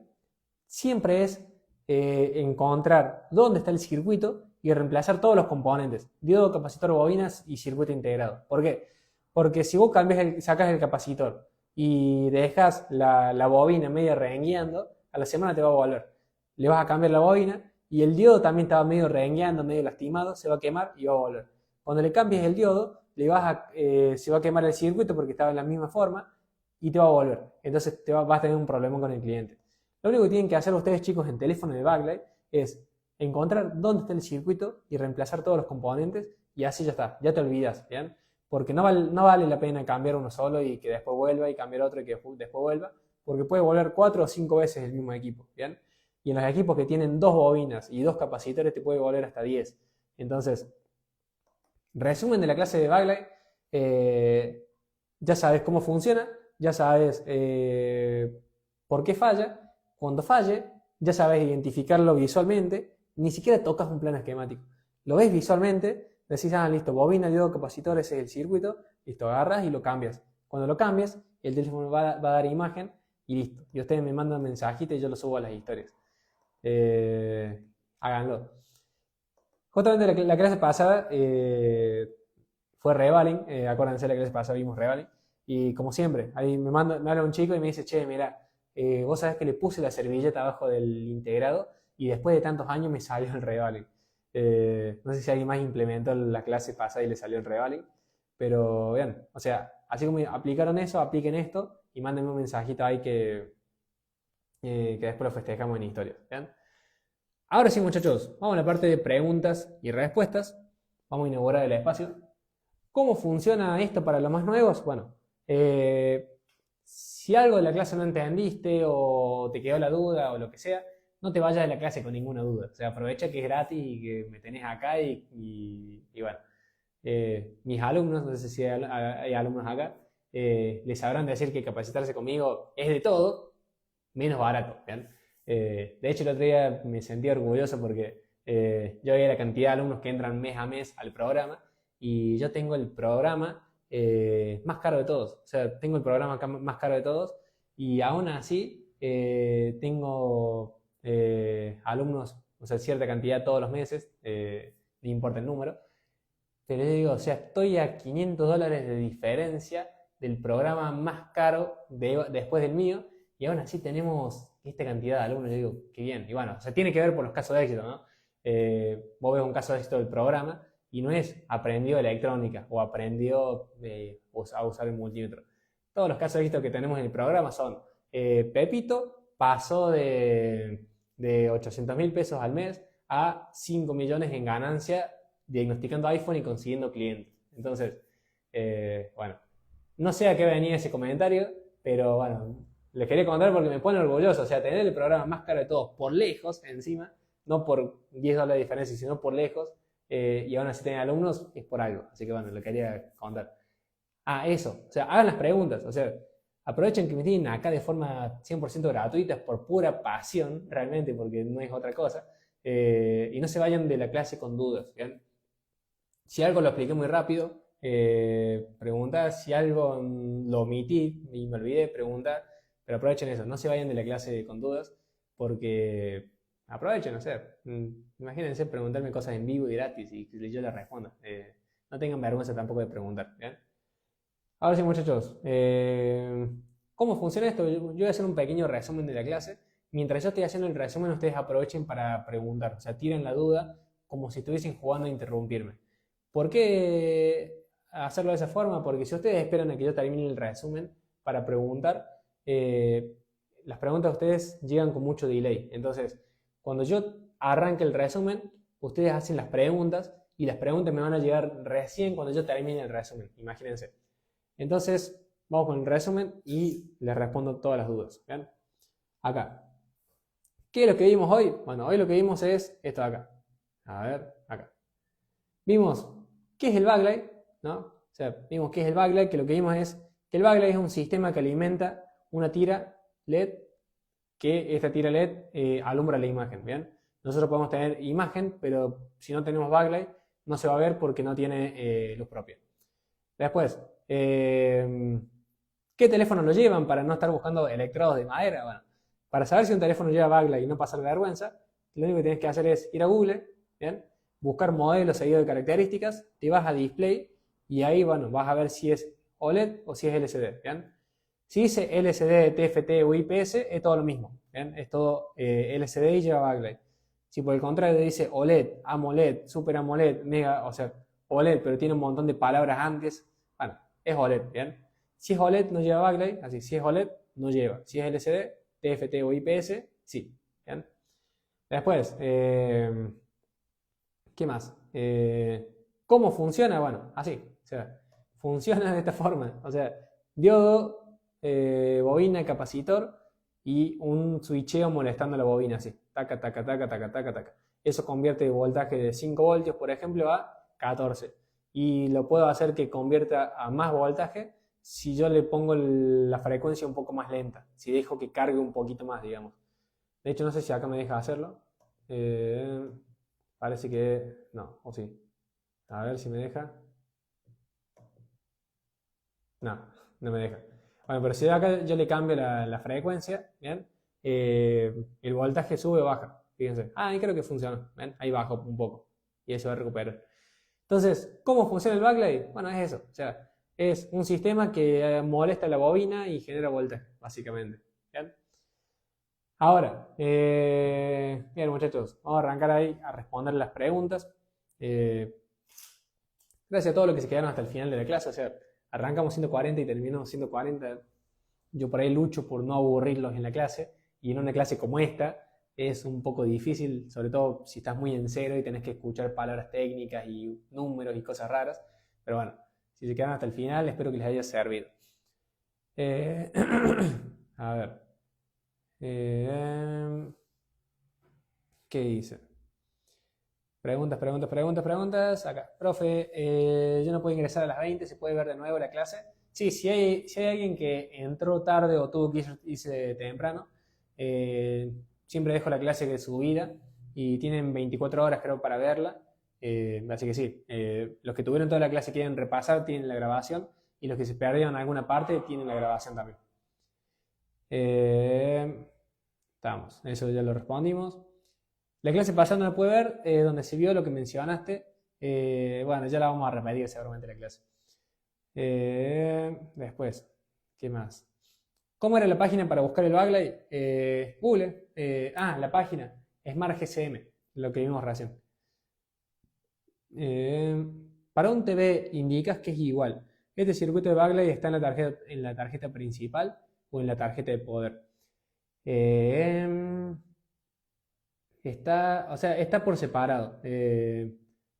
siempre es encontrar dónde está el circuito y reemplazar todos los componentes, diodo, capacitor, bobinas y circuito integrado. ¿Por qué? Porque si vos sacas el capacitor y dejas la bobina media rengueando, a la semana te va a volver. Le vas a cambiar la bobina y el diodo también estaba medio rengueando, medio lastimado, se va a quemar y va a volver. Cuando le cambies el diodo, se va a quemar el circuito porque estaba en la misma forma y te va a volver. Entonces vas a tener un problema con el cliente. Lo único que tienen que hacer ustedes, chicos, en teléfono de backlight es encontrar dónde está el circuito y reemplazar todos los componentes y así ya está, ya te olvidas, ¿bien? Porque no vale la pena cambiar uno solo y que después vuelva y cambiar otro y que después vuelva, porque puede volver 4 o 5 veces el mismo equipo, ¿bien? Y en los equipos que tienen 2 bobinas y 2 capacitores te puede volver hasta 10. Entonces, resumen de la clase de backlight, ya sabes cómo funciona, ya sabes por qué falla. Cuando falle, ya sabes identificarlo visualmente, ni siquiera tocas un plano esquemático. Lo ves visualmente, decís, listo, bobina, diodo, capacitor, ese es el circuito, listo, agarras y lo cambias. Cuando lo cambias, el teléfono va a dar imagen y listo. Y ustedes me mandan un mensajito y yo lo subo a las historias. Háganlo. Justamente la clase pasada fue revaling, acuérdense, la clase pasada vimos revaling, y como siempre, ahí me habla un chico y me dice, che, mira, vos sabés que le puse la servilleta abajo del integrado y después de tantos años me salió el revaling. No sé si alguien más implementó la clase pasada y le salió el revaling, pero bien, o sea, así como aplicaron eso, apliquen esto y mándenme un mensajito ahí que después lo festejamos en historias. ¿Bien? Ahora sí, muchachos, vamos a la parte de preguntas y respuestas. Vamos a inaugurar el espacio. ¿Cómo funciona esto para los más nuevos? Bueno, si algo de la clase no entendiste o te quedó la duda o lo que sea, no te vayas de la clase con ninguna duda. O sea, aprovecha que es gratis y que me tenés acá y bueno. Mis alumnos, no sé si hay alumnos acá, les sabrán decir que capacitarse conmigo es de todo, menos barato. ¿Bien? De hecho, el otro día me sentí orgulloso porque yo veía la cantidad de alumnos que entran mes a mes al programa y yo tengo el programa más caro de todos. O sea, tengo el programa más caro de todos y aún así tengo alumnos, o sea, cierta cantidad todos los meses, no importa el número. Pero yo digo, o sea, estoy a $500 de diferencia del programa más caro después del mío y aún así tenemos esta cantidad de alumnos. Yo digo, qué bien. Y bueno, o sea, tiene que ver por los casos de éxito, ¿no? Vos ves un caso de éxito del programa y no es aprendió electrónica o aprendió a usar el multímetro. Todos los casos de éxito que tenemos en el programa son Pepito pasó de 800.000 pesos al mes a 5 millones en ganancia diagnosticando iPhone y consiguiendo clientes. Entonces, bueno, no sé a qué venía ese comentario, pero bueno, les quería contar porque me pone orgulloso. O sea, tener el programa más caro de todos, por lejos encima, no por $10 de diferencia, sino por lejos, y aún así tener alumnos, es por algo. Así que bueno, lo quería contar. Eso, o sea, hagan las preguntas, o sea, aprovechen que me tienen acá de forma 100% gratuita, por pura pasión, realmente, porque no es otra cosa, y no se vayan de la clase con dudas, ¿bien? Si algo lo expliqué muy rápido, pregunta. Si algo lo omití y me olvidé, pregunta. Pero aprovechen eso, no se vayan de la clase con dudas, porque aprovechen, o sea, imagínense preguntarme cosas en vivo y gratis y que yo les responda. No tengan vergüenza tampoco de preguntar, ¿bien? Ahora sí, muchachos, ¿cómo funciona esto? Yo voy a hacer un pequeño resumen de la clase. Mientras yo estoy haciendo el resumen, ustedes aprovechen para preguntar, o sea, tiren la duda como si estuviesen jugando a interrumpirme. ¿Por qué hacerlo de esa forma? Porque si ustedes esperan a que yo termine el resumen para preguntar, las preguntas de ustedes llegan con mucho delay. Entonces, cuando yo arranque el resumen, ustedes hacen las preguntas y las preguntas me van a llegar recién cuando yo termine el resumen. Imagínense. Entonces, vamos con el resumen y les respondo todas las dudas. ¿Bien? Acá. ¿Qué es lo que vimos hoy? Bueno, hoy lo que vimos es esto de acá. A ver, acá. Vimos qué es el backlight, ¿no? O sea, vimos qué es el backlight, que lo que vimos es que el backlight es un sistema que alimenta una tira LED, que esta tira LED alumbra la imagen, ¿bien? Nosotros podemos tener imagen, pero si no tenemos backlight, no se va a ver porque no tiene luz propia. Después, ¿qué teléfono lo llevan para no estar buscando electrodos de madera? Bueno, para saber si un teléfono lleva backlight y no pasar vergüenza, lo único que tienes que hacer es ir a Google, ¿bien? Buscar modelos seguidos de características, te vas a display y ahí, bueno, vas a ver si es OLED o si es LCD, ¿bien? Si dice LCD, TFT o IPS, es todo lo mismo, ¿bien? Es todo LCD y lleva backlight. Si por el contrario dice OLED, AMOLED, Super AMOLED, Mega, o sea, OLED, pero tiene un montón de palabras antes, bueno, es OLED, ¿bien? Si es OLED no lleva backlight, así, si es OLED no lleva. Si es LCD, TFT o IPS, sí, ¿bien? Después, ¿qué más? ¿Cómo funciona? Bueno, así, o sea, funciona de esta forma, o sea, diodo, bobina, capacitor y un switcheo molestando la bobina, así, taca, taca, taca, taca, taca, taca. Eso convierte el voltaje de 5 voltios, por ejemplo, a 14. Y lo puedo hacer que convierta a más voltaje si yo le pongo la frecuencia un poco más lenta, si dejo que cargue un poquito más, digamos. De hecho, no sé si acá me deja hacerlo. Eh, Parece que no, o sí. A ver si me deja. No, no me deja. Bueno, pero si acá yo le cambio la frecuencia, ¿bien? El voltaje sube o baja. Fíjense. Ah, ahí creo que funciona. ¿Ven? Ahí bajo un poco. Y eso va a recuperar. Entonces, ¿cómo funciona el backlight? Bueno, es eso. O sea, es un sistema que molesta la bobina y genera voltaje, básicamente. ¿Bien? Ahora, bien muchachos, vamos a arrancar ahí a responder las preguntas. Eh, Gracias a todos los que se quedaron hasta el final de la clase. O sea, arrancamos 140 y terminamos 140. Yo por ahí lucho por no aburrirlos en la clase. Y en una clase como esta es un poco difícil, sobre todo si estás muy en cero y tenés que escuchar palabras técnicas y números y cosas raras. Pero bueno, si se quedan hasta el final, espero que les haya servido. Eh, a ver. ¿Qué dice? Preguntas, preguntas, preguntas, preguntas. Acá, profe, yo no puedo ingresar a las 20, ¿se puede ver de nuevo la clase? Sí, si hay alguien que entró tarde o tuvo que irse temprano, siempre dejo la clase de subida y tienen 24 horas creo para verla. Así que sí, los que tuvieron toda la clase quieren repasar, tienen la grabación, y los que se perdieron alguna parte tienen la grabación también. Estamos, eso ya lo respondimos. La clase pasada no la pude ver, donde se vio lo que mencionaste. Bueno, ya la vamos a repetir seguramente la clase. Después, ¿qué más? ¿Cómo era la página para buscar el backlight? Google. La página, Smart GCM, lo que vimos recién. Para un TV indicas que es igual. Este circuito de backlight está en la tarjeta principal o en la tarjeta de poder. Está por separado.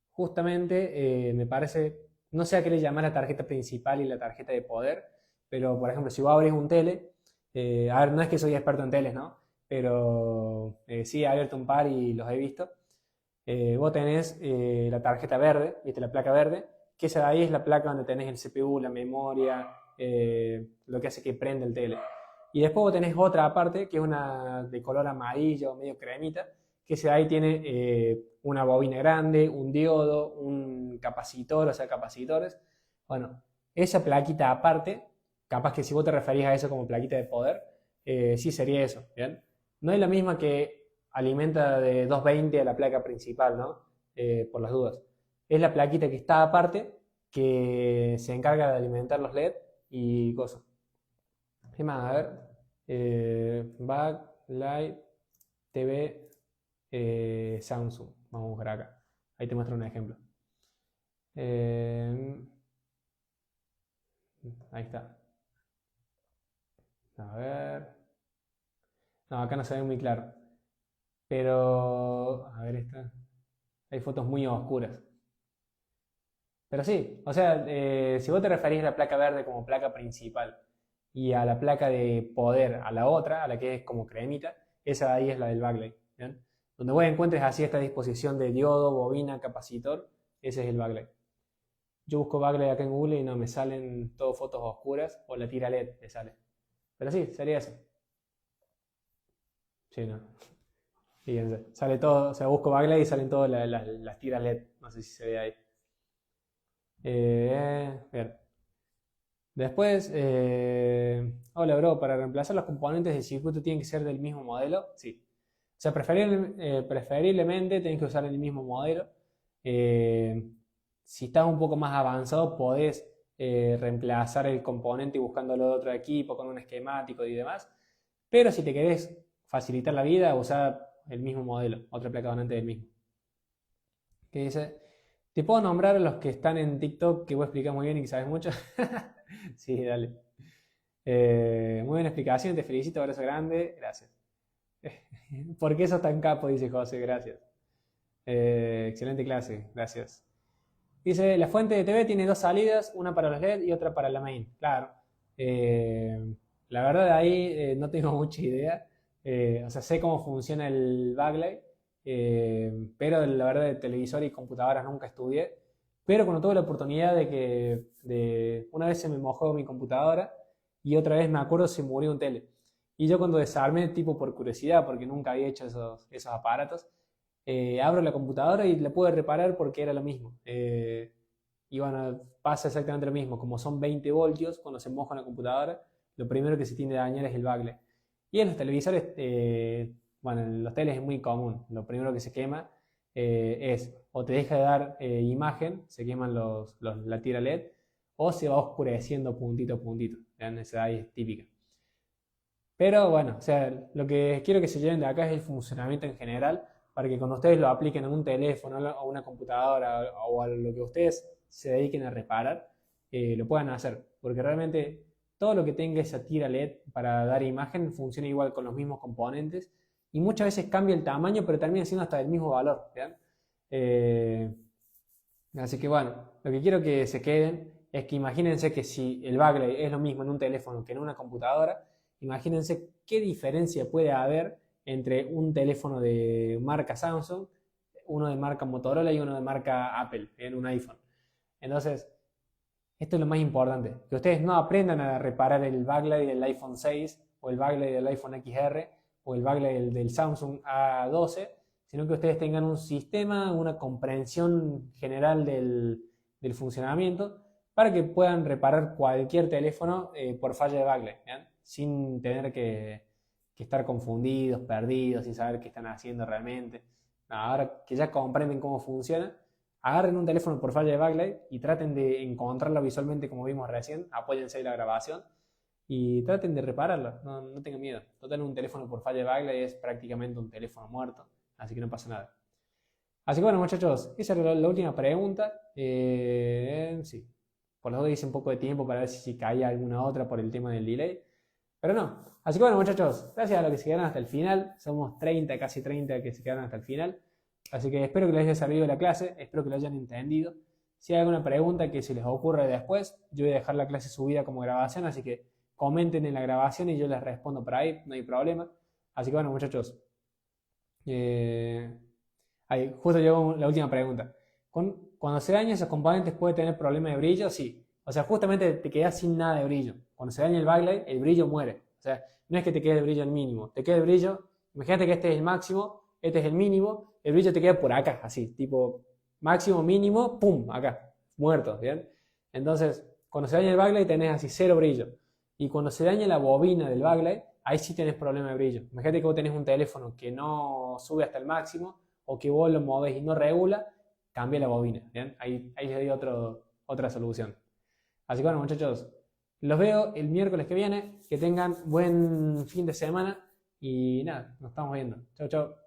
Justamente me parece, no sé a qué le llaman la tarjeta principal y la tarjeta de poder, pero por ejemplo, si vos abrís un tele, a ver, no es que soy experto en teles, ¿no? Pero sí he abierto un par y los he visto. Vos tenés la tarjeta verde, ¿viste? La placa verde, que esa de ahí es la placa donde tenés el CPU, la memoria, lo que hace que prenda el tele. Y después vos tenés otra aparte, que es una de color amarillo, medio cremita, que ese de ahí tiene una bobina grande, un diodo, un capacitor, o sea, capacitores. Bueno, esa plaquita aparte, capaz que si vos te referís a eso como plaquita de poder, sí sería eso, ¿bien? No es la misma que alimenta de 220 a la placa principal, ¿no? Por las dudas. Es la plaquita que está aparte, que se encarga de alimentar los LED y cosas. ¿Qué más? A ver. Backlight TV Samsung. Vamos a buscar acá. Ahí te muestro un ejemplo. Ahí está. A ver. No, acá no se ve muy claro. Pero, a ver esta. Hay fotos muy oscuras. Pero sí, o sea, si vos te referís a la placa verde como placa principal y a la placa de poder, a la otra, a la que es como cremita, esa de ahí es la del backlight. ¿Bien? Donde vos encuentres así esta disposición de diodo, bobina, capacitor, ese es el backlight. Yo busco backlight acá en Google y no me salen todo fotos oscuras, o la tira LED me sale. Pero sí, sería eso. Sí, no. Fíjense, sale todo, o sea, busco backlight y salen todas las tiras LED. No sé si se ve ahí. Bien. Después, hola bro, para reemplazar los componentes del circuito tienen que ser del mismo modelo. Sí. O sea, preferiblemente tenés que usar el mismo modelo. Si estás un poco más avanzado, podés reemplazar el componente buscándolo de otro equipo con un esquemático y demás. Pero si te querés facilitar la vida, usar el mismo modelo, otra placa donante del mismo. Que dice, ¿te puedo nombrar a los que están en TikTok que vos explicas muy bien y que sabes mucho? Sí, dale. Muy buena explicación, te felicito, abrazo grande, gracias. ¿Por qué sos tan capo? Dice José, gracias. Excelente clase, gracias. Dice, la fuente de TV tiene dos salidas, una para los LED y otra para la main. Claro. La verdad de ahí no tengo mucha idea. O sea, sé cómo funciona el backlight, pero la verdad de televisor y computadoras nunca estudié. Pero cuando tuve la oportunidad una vez se me mojó mi computadora y otra vez me acuerdo se murió un tele. Y yo cuando desarmé, tipo por curiosidad, porque nunca había hecho esos aparatos, abro la computadora y la pude reparar porque era lo mismo. Y bueno, pasa exactamente lo mismo. Como son 20 voltios, cuando se moja la computadora, lo primero que se tiende a dañar es el backlight. Y en los televisores, bueno, en los teles es muy común. Lo primero que se quema es o te deja de dar imagen, se queman la tira LED, o se va oscureciendo puntito a puntito. ¿Vean? Esa ahí es típica. Pero bueno, o sea, lo que quiero que se lleven de acá es el funcionamiento en general, para que cuando ustedes lo apliquen en un teléfono o una computadora o a lo que ustedes se dediquen a reparar, lo puedan hacer. Porque realmente todo lo que tenga esa tira LED para dar imagen funciona igual con los mismos componentes y muchas veces cambia el tamaño, pero termina siendo hasta del mismo valor. ¿Vean? Así que bueno, lo que quiero que se queden es que imagínense que si el backlight es lo mismo en un teléfono que en una computadora, imagínense qué diferencia puede haber entre un teléfono de marca Samsung, uno de marca Motorola y uno de marca Apple, en un iPhone. Entonces, esto es lo más importante, que ustedes no aprendan a reparar el backlight del iPhone 6 o el backlight del iPhone XR o el backlight del Samsung A12, sino que ustedes tengan un sistema, una comprensión general del funcionamiento para que puedan reparar cualquier teléfono por falla de backlight, ¿bien? Sin tener que estar confundidos, perdidos, sin saber qué están haciendo realmente. Ahora que ya comprenden cómo funciona, agarren un teléfono por falla de backlight y traten de encontrarlo visualmente como vimos recién, apóyense en la grabación y traten de repararlo, no tengan miedo. Total, un teléfono por falla de backlight es prácticamente un teléfono muerto, así que no pasa nada. Así que bueno, muchachos, esa era la última pregunta. Sí, por lo menos hice un poco de tiempo para ver si caía alguna otra por el tema del delay. Pero no. Así que bueno, muchachos, gracias a los que se quedaron hasta el final. Somos 30, casi 30 que se quedaron hasta el final. Así que espero que les haya servido la clase, espero que lo hayan entendido. Si hay alguna pregunta que se les ocurra después, yo voy a dejar la clase subida como grabación, así que comenten en la grabación y yo les respondo por ahí, no hay problema. Así que bueno, muchachos. Ahí, justo llegó la última pregunta. Cuando se dañan esos componentes, ¿puede tener problemas de brillo? Sí. O sea, justamente te quedas sin nada de brillo. Cuando se daña el backlight, el brillo muere. O sea, no es que te quede el brillo al mínimo, te queda el brillo. Imagínate que este es el máximo, este es el mínimo, el brillo te queda por acá, así, tipo máximo, mínimo, pum, acá, muerto, ¿bien? Entonces, cuando se daña el backlight tenés así cero brillo. Y cuando se daña la bobina del backlight, ahí sí tenés problema de brillo. Imagínate que vos tenés un teléfono que no sube hasta el máximo, o que vos lo movés y no regula, cambia la bobina, ¿bien? Ahí les doy otra solución. Así que bueno, muchachos, los veo el miércoles que viene. Que tengan buen fin de semana y nada, nos estamos viendo. Chau, chau.